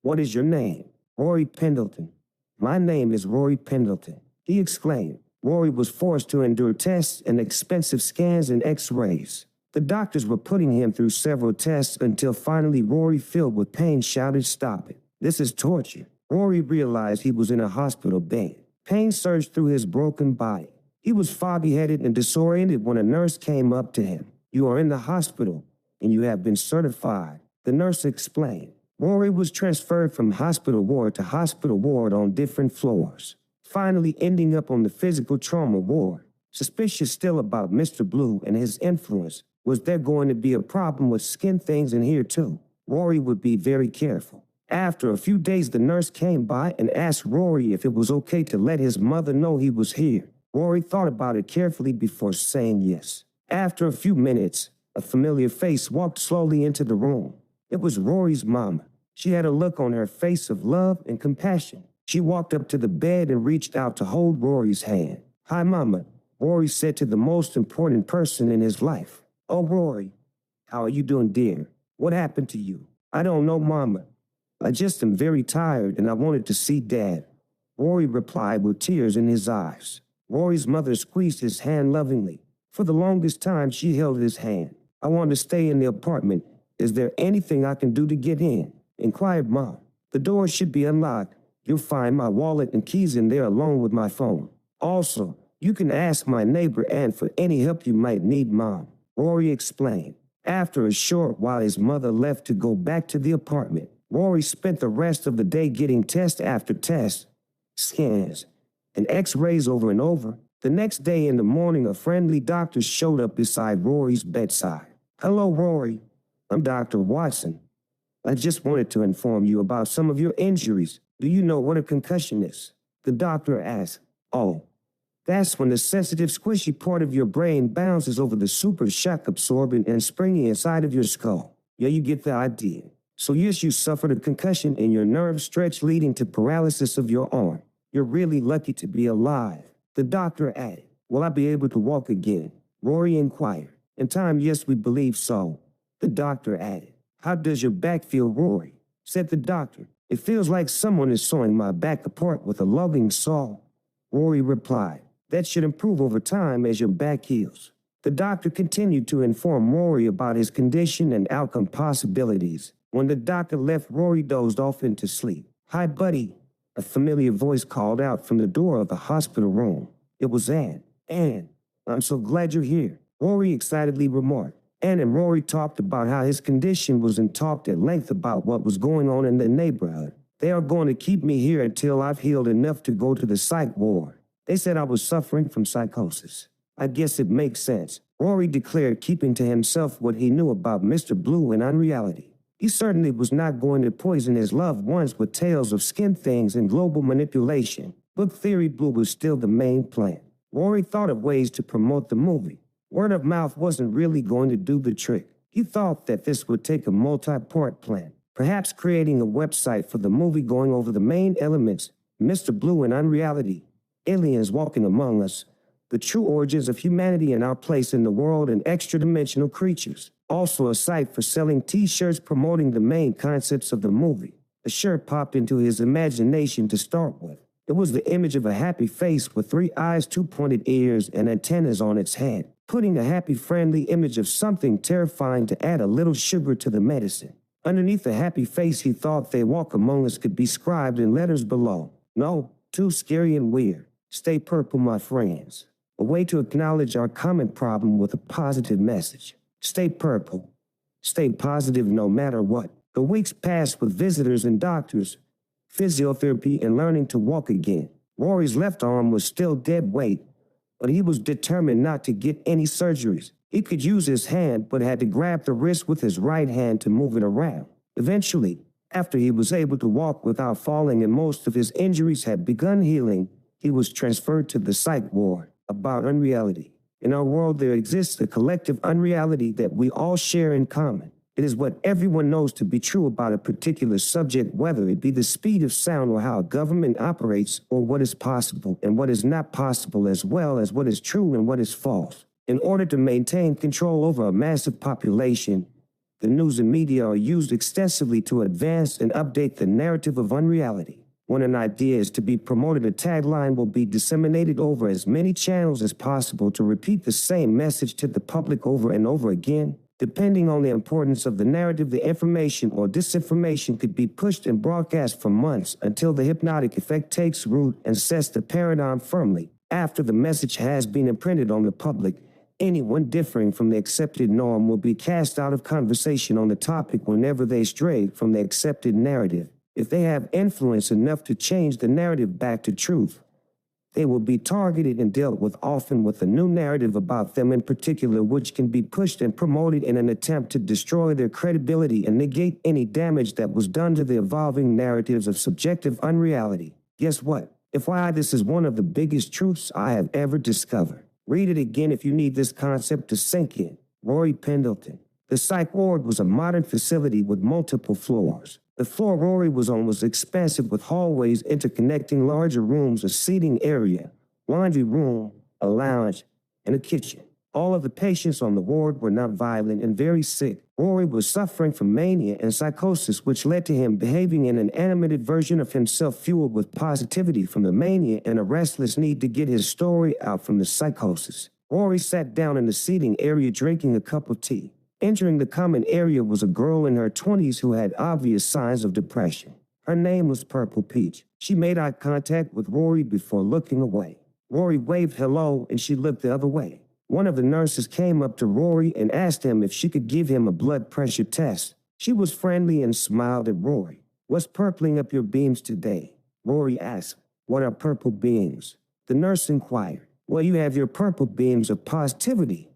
"What is your name?" "Rory Pendleton." "My name is Rory Pendleton," he exclaimed. Rory was forced to endure tests and expensive scans and x-rays. The doctors were putting him through several tests until finally Rory, filled with pain, shouted, "Stop it. This is torture." Rory realized he was in a hospital bed. Pain surged through his broken body. He was foggy-headed and disoriented when a nurse came up to him. "You are in the hospital, and you have been certified," the nurse explained. Rory was transferred from hospital ward to hospital ward on different floors, finally ending up on the physical trauma ward. Suspicious still about Mr. Blue and his influence. Was there going to be a problem with skin things in here too? Rory would be very careful. After a few days, the nurse came by and asked Rory if it was okay to let his mother know he was here. Rory thought about it carefully before saying yes. After a few minutes, a familiar face walked slowly into the room. It was Rory's mama. She had a look on her face of love and compassion. She walked up to the bed and reached out to hold Rory's hand. "Hi, Mama," Rory said to the most important person in his life. "Oh, Rory, how are you doing, dear? What happened to you?" "I don't know, Mama. I just am very tired and I wanted to see Dad," Rory replied with tears in his eyes. Rory's mother squeezed his hand lovingly. For the longest time, she held his hand. "I want to stay in the apartment. Is there anything I can do to get in?" inquired Mom. "The door should be unlocked. You'll find my wallet and keys in there along with my phone. Also, you can ask my neighbor Ann for any help you might need, Mom," Rory explained. After a short while, his mother left to go back to the apartment. Rory spent the rest of the day getting test after test, scans, and x-rays over and over. The next day in the morning, a friendly doctor showed up beside Rory's bedside. "Hello, Rory. I'm Dr. Watson. I just wanted to inform you about some of your injuries. Do you know what a concussion is?" the doctor asked. "Oh, that's when the sensitive, squishy part of your brain bounces over the super shock absorbent and springy inside of your skull. Yeah, you get the idea. So yes, you suffered a concussion and your nerves stretched, leading to paralysis of your arm. You're really lucky to be alive," the doctor added. "Will I be able to walk again?" Rory inquired. "In time, yes, we believe so," the doctor added. "How does your back feel, Rory?" said the doctor. "It feels like someone is sawing my back apart with a loving saw," Rory replied. "That should improve over time as your back heals." The doctor continued to inform Rory about his condition and outcome possibilities. When the doctor left, Rory dozed off into sleep. "Hi, buddy," a familiar voice called out from the door of the hospital room. It was Ann. "Ann, I'm so glad you're here," Rory excitedly remarked. Ann and Rory talked about how his condition was and talked at length about what was going on in the neighborhood. "They are going to keep me here until I've healed enough to go to the psych ward," They said I was suffering from psychosis. I guess it makes sense. Rory declared, keeping to himself what he knew about Mr. Blue and unreality. He certainly was not going to poison his loved ones with tales of skin things and global manipulation. Book Theory Blue was still the main plan. Rory thought of ways to promote the movie. Word of mouth wasn't really going to do the trick. He thought that this would take a multi-part plan. Perhaps creating a website for the movie going over the main elements, Mr. Blue and unreality, aliens walking among us, the true origins of humanity and our place in the world, and extra-dimensional creatures. Also a site for selling t-shirts promoting the main concepts of the movie. A shirt popped into his imagination to start with. It was the image of a happy face with 3 eyes, 2 pointed ears, and antennas on its head, putting a happy, friendly image of something terrifying to add a little sugar to the medicine. Underneath the happy face, he thought "They Walk Among Us" could be scribed in letters below. No, too scary and weird. Stay purple, my friends. A way to acknowledge our common problem with a positive message. Stay purple. Stay positive no matter what. The weeks passed with visitors and doctors, physiotherapy, and learning to walk again. Rory's left arm was still dead weight, but he was determined not to get any surgeries. He could use his hand, but had to grab the wrist with his right hand to move it around. Eventually, after he was able to walk without falling and most of his injuries had begun healing, he was transferred to the psych ward. About unreality. In our world, there exists a collective unreality that we all share in common. It is what everyone knows to be true about a particular subject, whether it be the speed of sound or how a government operates, or what is possible and what is not possible, as well as what is true and what is false. In order to maintain control over a massive population, the news and media are used extensively to advance and update the narrative of unreality. When an idea is to be promoted, a tagline will be disseminated over as many channels as possible to repeat the same message to the public over and over again. Depending on the importance of the narrative, the information or disinformation could be pushed and broadcast for months until the hypnotic effect takes root and sets the paradigm firmly. After the message has been imprinted on the public, anyone differing from the accepted norm will be cast out of conversation on the topic whenever they stray from the accepted narrative. If they have influence enough to change the narrative back to truth, they will be targeted and dealt with, often with a new narrative about them in particular, which can be pushed and promoted in an attempt to destroy their credibility and negate any damage that was done to the evolving narratives of subjective unreality. Guess what? FYI, this is one of the biggest truths I have ever discovered. Read it again if you need this concept to sink in. Rory Pendleton. The psych ward was a modern facility with multiple floors. The floor Rory was on was expansive with hallways interconnecting larger rooms, a seating area, laundry room, a lounge, and a kitchen. All of the patients on the ward were not violent and very sick. Rory was suffering from mania and psychosis, which led to him behaving in an animated version of himself fueled with positivity from the mania and a restless need to get his story out from the psychosis. Rory sat down in the seating area drinking a cup of tea. Entering the common area was a girl in her 20s who had obvious signs of depression. Her name was Purple Peach. She made eye contact with Rory before looking away. Rory waved hello and she looked the other way. One of the nurses came up to Rory and asked him if she could give him a blood pressure test. She was friendly and smiled at Rory. "What's purpling up your beams today?" Rory asked. "What are purple beams?" The nurse inquired. "Well, you have your purple beams of positivity,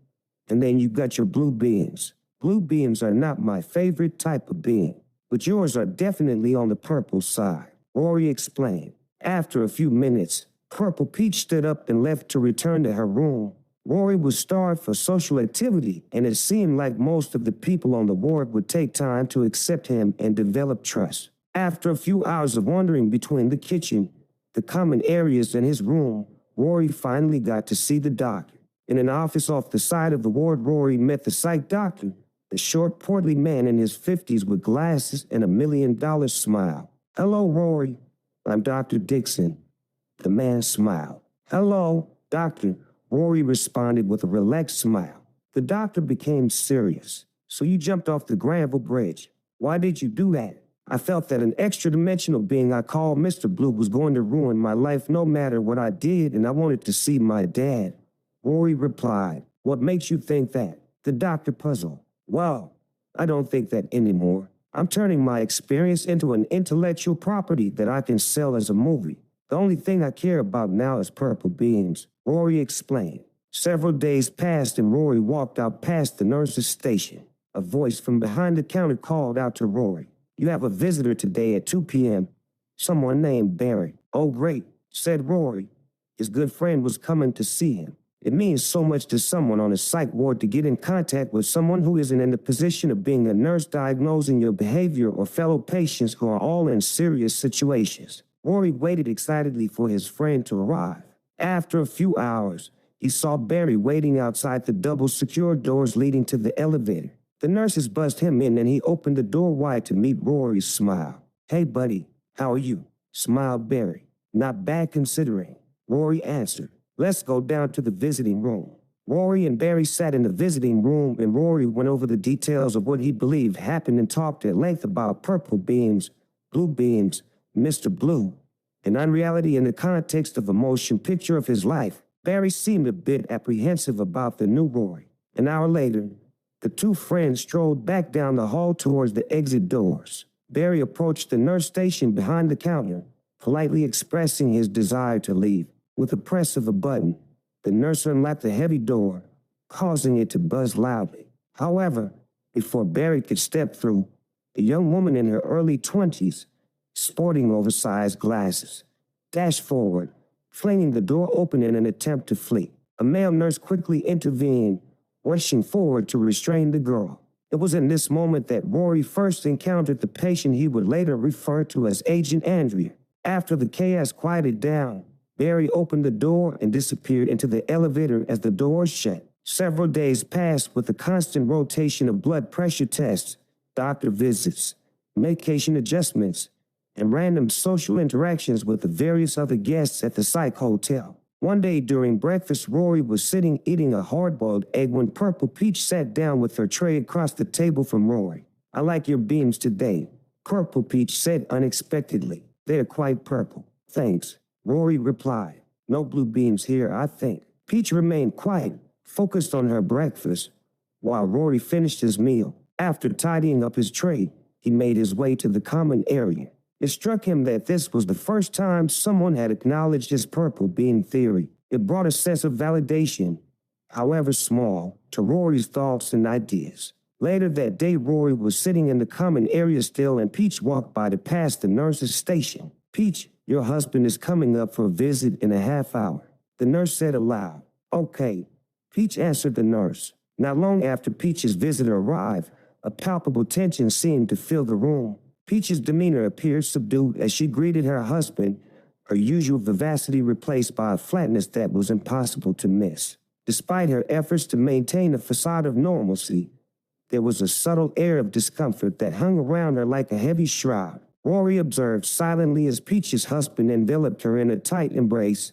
and then you got your blue beams. Blue beams are not my favorite type of beam, but yours are definitely on the purple side," Rory explained. After a few minutes, Purple Peach stood up and left to return to her room. Rory was starved for social activity, and it seemed like most of the people on the ward would take time to accept him and develop trust. After a few hours of wandering between the kitchen, the common areas, and his room, Rory finally got to see the doctor. In an office off the side of the ward, Rory met the psych doctor, the short, portly man in his 50s with glasses and $1 million smile. "Hello, Rory. I'm Dr. Dixon." The man smiled. "Hello, doctor," Rory responded with a relaxed smile. The doctor became serious. "So you jumped off the Granville Bridge. Why did you do that?" "I felt that an extra-dimensional being I called Mr. Blue was going to ruin my life no matter what I did, and I wanted to see my dad." Rory replied. "What makes you think that?" The doctor puzzled. "Well, I don't think that anymore. I'm turning my experience into an intellectual property that I can sell as a movie. The only thing I care about now is purple beams, Rory explained. Several days passed and Rory walked out past the nurse's station. A voice from behind the counter called out to Rory. You have a visitor today at 2 p.m. Someone named Barry. Oh, great, said Rory. His good friend was coming to see him. It means so much to someone on a psych ward to get in contact with someone who isn't in the position of being a nurse diagnosing your behavior or fellow patients who are all in serious situations. Rory waited excitedly for his friend to arrive. After a few hours, he saw Barry waiting outside the double-secured doors leading to the elevator. The nurses buzzed him in and he opened the door wide to meet Rory's smile. Hey, buddy, how are you? Smiled Barry. Not bad considering, Rory answered. Let's go down to the visiting room. Rory and Barry sat in the visiting room and Rory went over the details of what he believed happened and talked at length about purple beams, blue beams, Mr. Blue, an unreality in the context of a motion picture of his life. Barry seemed a bit apprehensive about the new Rory. An hour later, the two friends strolled back down the hall towards the exit doors. Barry approached the nurse station behind the counter, politely expressing his desire to leave. With a press of a button, the nurse unlocked the heavy door, causing it to buzz loudly. However, before Barry could step through, a young woman in her early 20s, sporting oversized glasses, dashed forward, flinging the door open in an attempt to flee. A male nurse quickly intervened, rushing forward to restrain the girl. It was in this moment that Rory first encountered the patient he would later refer to as Agent Andrea. After the chaos quieted down, Barry opened the door and disappeared into the elevator as the doors shut. Several days passed with a constant rotation of blood pressure tests, doctor visits, medication adjustments, and random social interactions with the various other guests at the psych hotel. One day during breakfast, Rory was sitting eating a hard-boiled egg when Purple Peach sat down with her tray across the table from Rory. I like your beams today, Purple Peach said unexpectedly. They're quite purple. Thanks, Rory replied. No blue beams here, I think. Peach remained quiet, focused on her breakfast, while Rory finished his meal. After tidying up his tray, he made his way to the common area. It struck him that this was the first time someone had acknowledged his purple beam theory. It brought a sense of validation, however small, to Rory's thoughts and ideas. Later that day, Rory was sitting in the common area still, and Peach walked by to pass the nurse's station. Peach, your husband is coming up for a visit in a half hour, the nurse said aloud. Okay, Peach answered the nurse. Not long after Peach's visitor arrived, a palpable tension seemed to fill the room. Peach's demeanor appeared subdued as she greeted her husband, her usual vivacity replaced by a flatness that was impossible to miss. Despite her efforts to maintain a facade of normalcy, there was a subtle air of discomfort that hung around her like a heavy shroud. Rory observed silently as Peach's husband enveloped her in a tight embrace,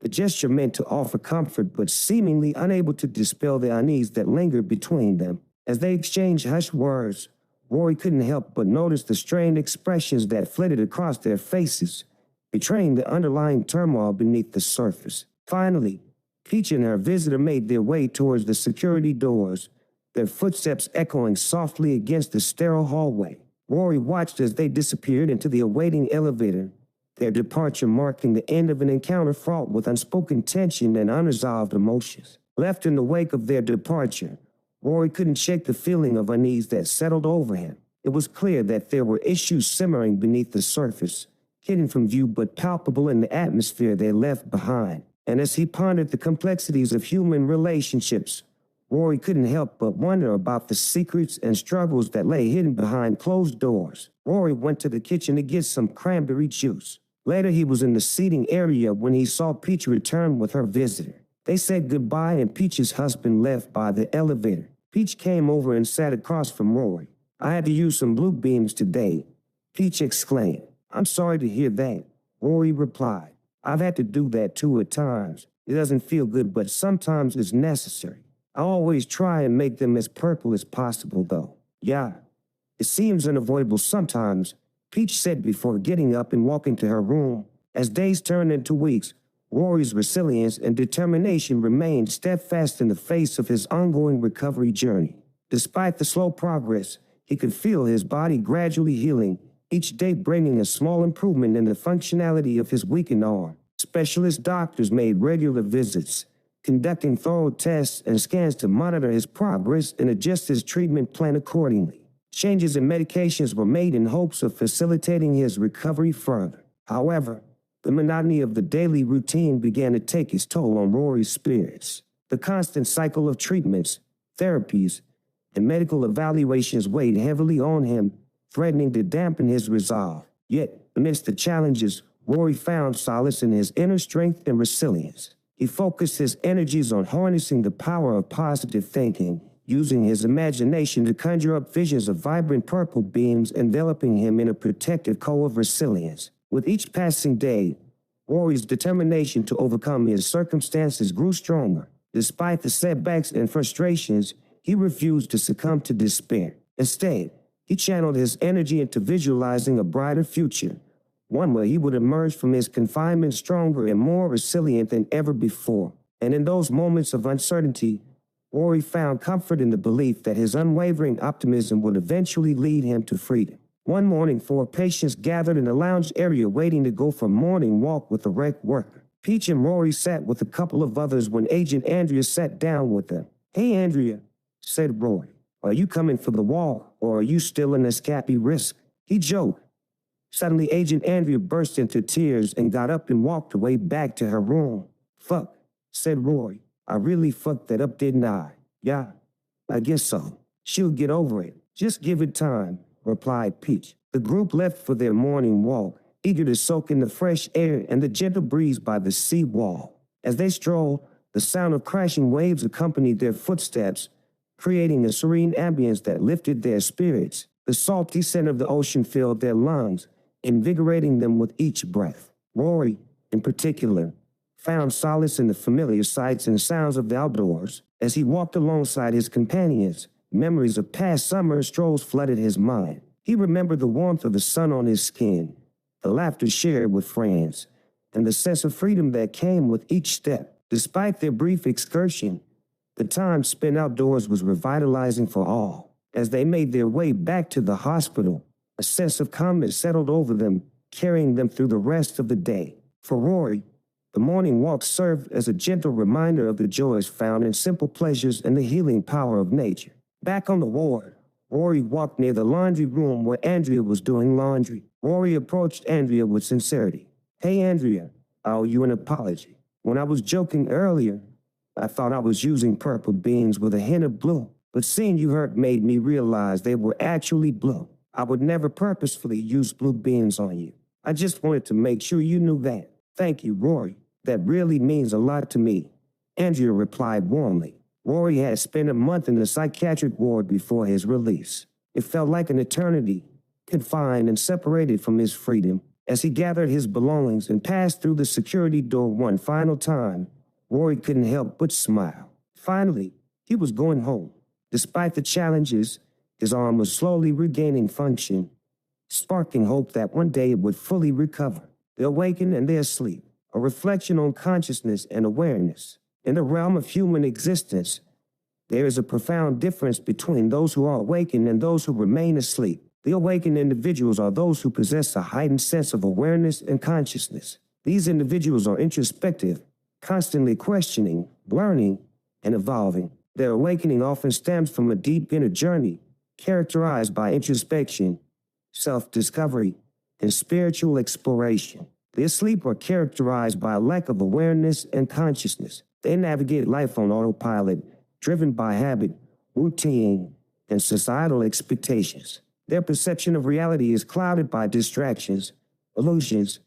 the gesture meant to offer comfort but seemingly unable to dispel the unease that lingered between them. As they exchanged hushed words, Rory couldn't help but notice the strained expressions that flitted across their faces, betraying the underlying turmoil beneath the surface. Finally, Peach and her visitor made their way towards the security doors, their footsteps echoing softly against the sterile hallway. Rory watched as they disappeared into the awaiting elevator, their departure marking the end of an encounter fraught with unspoken tension and unresolved emotions. Left in the wake of their departure, Rory couldn't shake the feeling of unease that settled over him. It was clear that there were issues simmering beneath the surface, hidden from view but palpable in the atmosphere they left behind. And as he pondered the complexities of human relationships, Rory couldn't help but wonder about the secrets and struggles that lay hidden behind closed doors. Rory went to the kitchen to get some cranberry juice. Later, he was in the seating area when he saw Peach return with her visitor. They said goodbye and Peach's husband left by the elevator. Peach came over and sat across from Rory. I had to use some blue beams today, Peach exclaimed. I'm sorry to hear that, Rory replied. I've had to do that too at times. It doesn't feel good, but sometimes it's necessary. I always try and make them as purple as possible, though. Yeah, it seems unavoidable sometimes, Peach said before getting up and walking to her room. As days turned into weeks, Rory's resilience and determination remained steadfast in the face of his ongoing recovery journey. Despite the slow progress, he could feel his body gradually healing, each day bringing a small improvement in the functionality of his weakened arm. Specialist doctors made regular visits, conducting thorough tests and scans to monitor his progress and adjust his treatment plan accordingly. Changes in medications were made in hopes of facilitating his recovery further. However, the monotony of the daily routine began to take its toll on Rory's spirits. The constant cycle of treatments, therapies, and medical evaluations weighed heavily on him, threatening to dampen his resolve. Yet, amidst the challenges, Rory found solace in his inner strength and resilience. He focused his energies on harnessing the power of positive thinking, using his imagination to conjure up visions of vibrant purple beams enveloping him in a protective core of resilience. With each passing day, Rory's determination to overcome his circumstances grew stronger. Despite the setbacks and frustrations, he refused to succumb to despair. Instead, he channeled his energy into visualizing a brighter future, one where he would emerge from his confinement stronger and more resilient than ever before. And in those moments of uncertainty, Rory found comfort in the belief that his unwavering optimism would eventually lead him to freedom. One morning, 4 patients gathered in the lounge area waiting to go for a morning walk with a rec worker. Peach and Rory sat with a couple of others when Agent Andrea sat down with them. "Hey, Andrea," said Rory, "are you coming for the wall, or are you still in a scrappy risk?" He joked. Suddenly, Agent Andrea burst into tears and got up and walked away back to her room. "Fuck," said Rory. "I really fucked that up, didn't I?" "Yeah, I guess so. She'll get over it. Just give it time," replied Peach. The group left for their morning walk, eager to soak in the fresh air and the gentle breeze by the sea wall. As they strolled, the sound of crashing waves accompanied their footsteps, creating a serene ambience that lifted their spirits. The salty scent of the ocean filled their lungs, invigorating them with each breath. Rory, in particular, found solace in the familiar sights and sounds of the outdoors. As he walked alongside his companions, memories of past summer strolls flooded his mind. He remembered the warmth of the sun on his skin, the laughter shared with friends, and the sense of freedom that came with each step. Despite their brief excursion, the time spent outdoors was revitalizing for all. As they made their way back to the hospital, a sense of calmness settled over them, carrying them through the rest of the day. For Rory, the morning walk served as a gentle reminder of the joys found in simple pleasures and the healing power of nature. Back on the ward, Rory walked near the laundry room where Andrea was doing laundry. Rory approached Andrea with sincerity. "Hey, Andrea, I owe you an apology. When I was joking earlier, I thought I was using purple beans with a hint of blue, but seeing you hurt made me realize they were actually blue. I would never purposefully use blue beans on you. I just wanted to make sure you knew that." "Thank you, Rory. That really means a lot to me," Andrea replied warmly. Rory had spent a month in the psychiatric ward before his release. It felt like an eternity, confined and separated from his freedom. As he gathered his belongings and passed through the security door one final time, Rory couldn't help but smile. Finally, he was going home. Despite the challenges, his arm was slowly regaining function, sparking hope that one day it would fully recover. The awakened and the asleep, a reflection on consciousness and awareness. In the realm of human existence, there is a profound difference between those who are awakened and those who remain asleep. The awakened individuals are those who possess a heightened sense of awareness and consciousness. These individuals are introspective, constantly questioning, learning, and evolving. Their awakening often stems from a deep inner journey, characterized by introspection, self-discovery, and spiritual exploration. The asleep are characterized by a lack of awareness and consciousness. They navigate life on autopilot, driven by habit, routine, and societal expectations. Their perception of reality is clouded by distractions, illusions,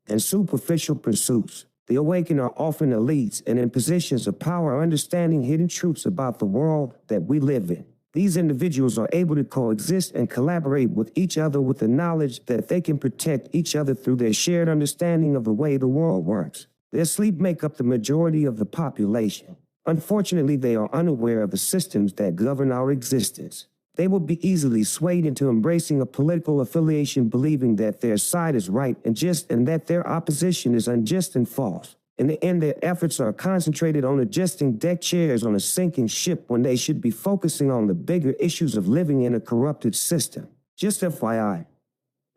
and superficial pursuits. The awakened are often elites and in positions of power, understanding hidden truths about the world that we live in. These individuals are able to coexist and collaborate with each other with the knowledge that they can protect each other through their shared understanding of the way the world works. Their sleep make up the majority of the population. Unfortunately, they are unaware of the systems that govern our existence. They will be easily swayed into embracing a political affiliation, believing that their side is right and just, and that their opposition is unjust and false. In the end, their efforts are concentrated on adjusting deck chairs on a sinking ship when they should be focusing on the bigger issues of living in a corrupted system. Just FYI,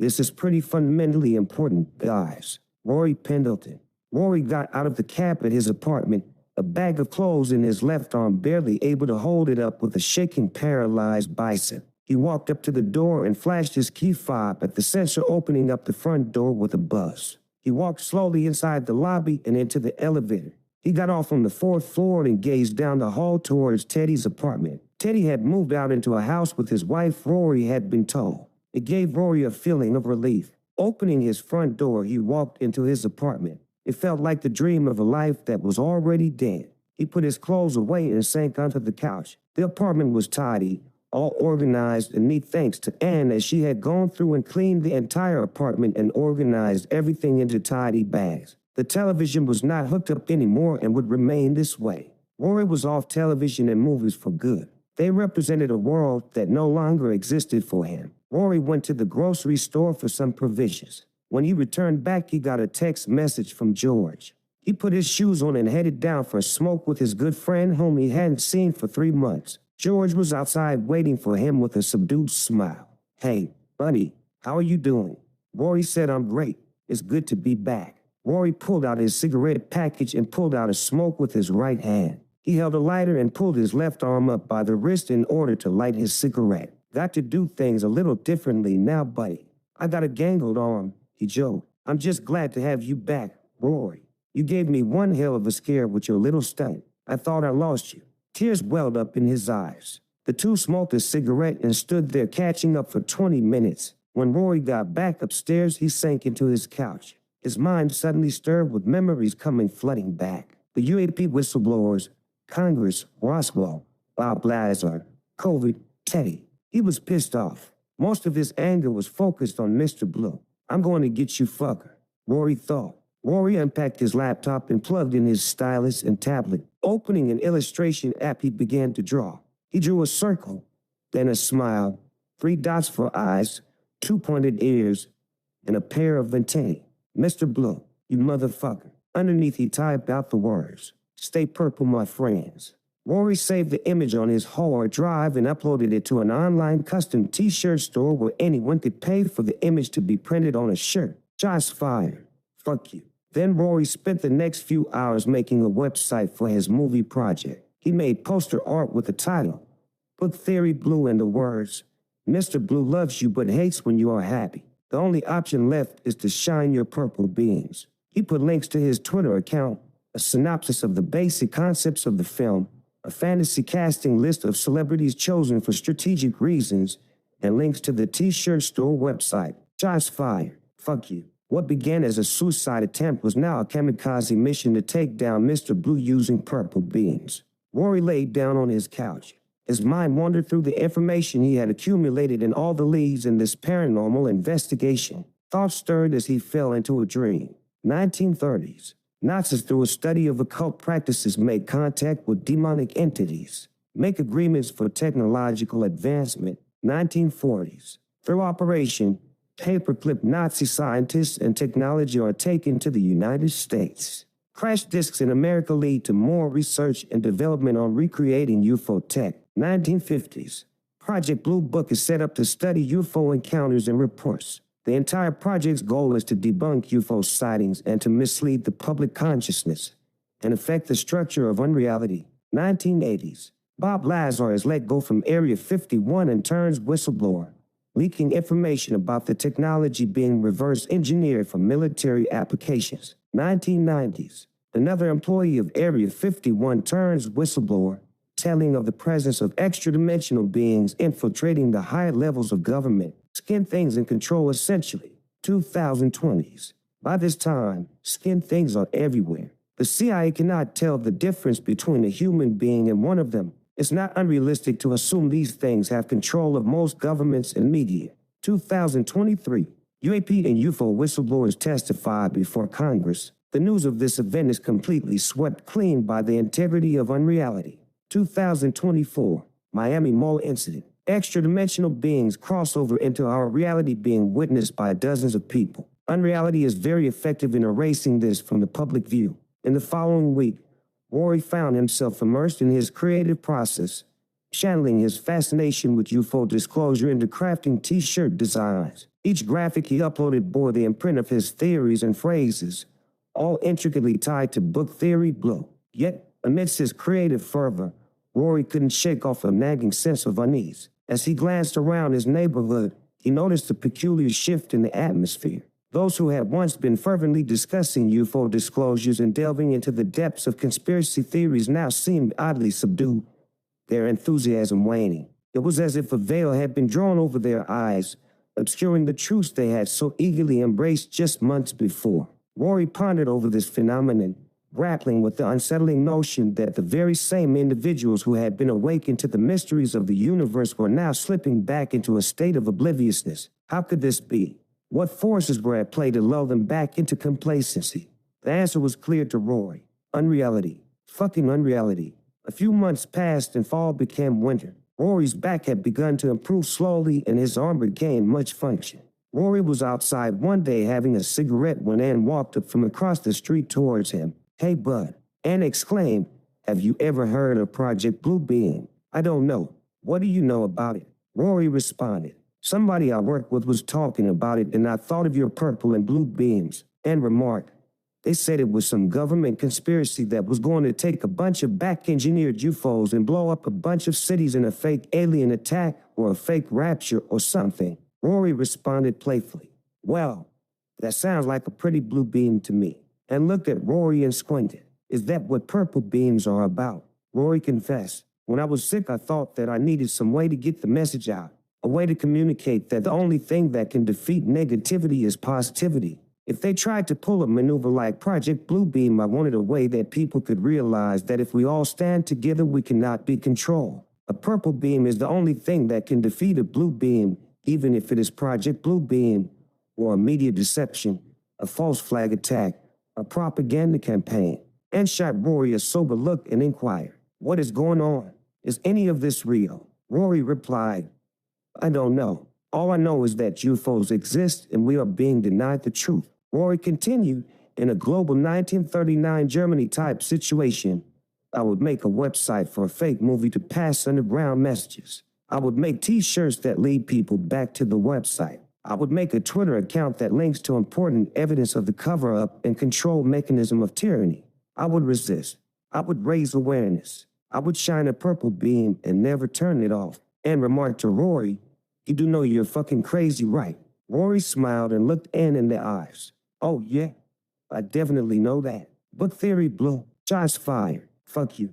This is pretty fundamentally important, guys. Rory Pendleton. Rory got out of the cab at his apartment, a bag of clothes in his left arm, barely able to hold it up with a shaking, paralyzed bicep. He walked up to the door and flashed his key fob at the sensor, opening up the front door with a buzz. He walked slowly inside the lobby and into the elevator. He got off on the 4th floor and gazed down the hall towards Teddy's apartment. Teddy had moved out into a house with his wife, Rory had been told. It gave Rory a feeling of relief. Opening his front door, he walked into his apartment. It felt like the dream of a life that was already dead. He put his clothes away and sank onto the couch. The apartment was tidy, all organized and neat thanks to Anne, as she had gone through and cleaned the entire apartment and organized everything into tidy bags. The television was not hooked up anymore and would remain this way. Rory was off television and movies for good. They represented a world that no longer existed for him. Rory went to the grocery store for some provisions. When he returned back, he got a text message from George. He put his shoes on and headed down for a smoke with his good friend whom he hadn't seen for 3 months. George was outside waiting for him with a subdued smile. "Hey, buddy, how are you doing?" Rory said, "I'm great. It's good to be back." Rory pulled out his cigarette package and pulled out a smoke with his right hand. He held a lighter and pulled his left arm up by the wrist in order to light his cigarette. "Got to do things a little differently now, buddy. I got a gangled arm," he joked. "I'm just glad to have you back, Rory. You gave me one hell of a scare with your little stunt. I thought I lost you." Tears welled up in his eyes. The two smoked a cigarette and stood there catching up for 20 minutes. When Rory got back upstairs, he sank into his couch. His mind suddenly stirred with memories coming flooding back. The UAP whistleblowers, Congress, Roswell, Bob Lazar, COVID, Teddy. He was pissed off. Most of his anger was focused on Mr. Blue. "I'm going to get you, fucker," Rory thought. Rory unpacked his laptop and plugged in his stylus and tablet. Opening an illustration app, he began to draw. He drew a circle, then a smile, 3 dots for eyes, 2 pointed ears, and a pair of antennae. "Mr. Blue, you motherfucker." Underneath, he typed out the words, "Stay purple, my friends." Rory saved the image on his hard drive and uploaded it to an online custom t-shirt store where anyone could pay for the image to be printed on a shirt. Shots fired. Fuck you. Then Rory spent the next few hours making a website for his movie project. He made poster art with the title, Book Theory Blue, and the words, "Mr. Blue loves you but hates when you are happy. The only option left is to shine your purple beams." He put links to his Twitter account, a synopsis of the basic concepts of the film, a fantasy casting list of celebrities chosen for strategic reasons, and links to the t-shirt store website. Shots fired. Fuck you. What began as a suicide attempt was now a kamikaze mission to take down Mr. Blue using purple beams. Rory laid down on his couch. His mind wandered through the information he had accumulated in all the leads in this paranormal investigation. Thoughts stirred as he fell into a dream. 1930s. Nazis, through a study of occult practices, make contact with demonic entities, make agreements for technological advancement. 1940s. Through Operation Paperclip, Nazi scientists and technology are taken to the United States. Crash disks in America lead to more research and development on recreating UFO tech. 1950s. Project Blue Book is set up to study UFO encounters and reports. The entire project's goal is to debunk UFO sightings and to mislead the public consciousness and affect the structure of unreality. 1980s. Bob Lazar is let go from Area 51 and turns whistleblower, leaking information about the technology being reverse engineered for military applications. 1990s. Another employee of Area 51 turns whistleblower, telling of the presence of extradimensional beings infiltrating the higher levels of government. Skin things in control, essentially. 2020s. By this time, skin things are everywhere. The CIA cannot tell the difference between a human being and one of them. It's not unrealistic to assume these things have control of most governments and media. 2023. UAP and UFO whistleblowers testify before Congress. The news of this event is completely swept clean by the integrity of unreality. 2024. Miami Mall incident. Extra-dimensional beings cross over into our reality, being witnessed by dozens of people. Unreality is very effective in erasing this from the public view. In the following week, Rory found himself immersed in his creative process, channeling his fascination with UFO disclosure into crafting t-shirt designs. Each graphic he uploaded bore the imprint of his theories and phrases, all intricately tied to book theory blue. Yet, amidst his creative fervor, Rory couldn't shake off a nagging sense of unease. As he glanced around his neighborhood, he noticed a peculiar shift in the atmosphere. Those who had once been fervently discussing UFO disclosures and delving into the depths of conspiracy theories now seemed oddly subdued, their enthusiasm waning. It was as if a veil had been drawn over their eyes, obscuring the truths they had so eagerly embraced just months before. Rory pondered over this phenomenon, grappling with the unsettling notion that the very same individuals who had been awakened to the mysteries of the universe were now slipping back into a state of obliviousness. How could this be? What forces were at play to lull them back into complacency? The answer was clear to Rory. Unreality. Fucking unreality. A few months passed and fall became winter. Rory's back had begun to improve slowly and his arm regained much function. Rory was outside one day having a cigarette when Ann walked up from across the street towards him. "Hey, bud," Ann exclaimed, "have you ever heard of Project Blue Beam?" "I don't know. What do you know about it?" Rory responded. "Somebody I work with was talking about it and I thought of your purple and blue beams." Ann remarked, "They said it was some government conspiracy that was going to take a bunch of back-engineered UFOs and blow up a bunch of cities in a fake alien attack or a fake rapture or something." Rory responded playfully, "Well, that sounds like a pretty blue beam to me." And looked at Rory and squinted. "Is that what purple beams are about?" Rory confessed, "When I was sick, I thought that I needed some way to get the message out, a way to communicate that the only thing that can defeat negativity is positivity. If they tried to pull a maneuver like Project Blue Beam, I wanted a way that people could realize that if we all stand together, we cannot be controlled. A purple beam is the only thing that can defeat a blue beam, even if it is Project Blue Beam, or a media deception, a false flag attack, a propaganda campaign." And shot Rory a sober look and inquired, "What is going on? Is any of this real?" Rory replied, "I don't know. All I know is that UFOs exist and we are being denied the truth." Rory continued, "In a global 1939 Germany type situation, I would make a website for a fake movie to pass underground messages. I would make t-shirts that lead people back to the website. I would make a Twitter account that links to important evidence of the cover-up and control mechanism of tyranny. I would resist. I would raise awareness. I would shine a purple beam and never turn it off." And remarked to Rory, "You do know you're fucking crazy, right?" Rory smiled and looked Ann in the eyes. "Oh, yeah, I definitely know that. Book theory blue. Shots fired. Fuck you."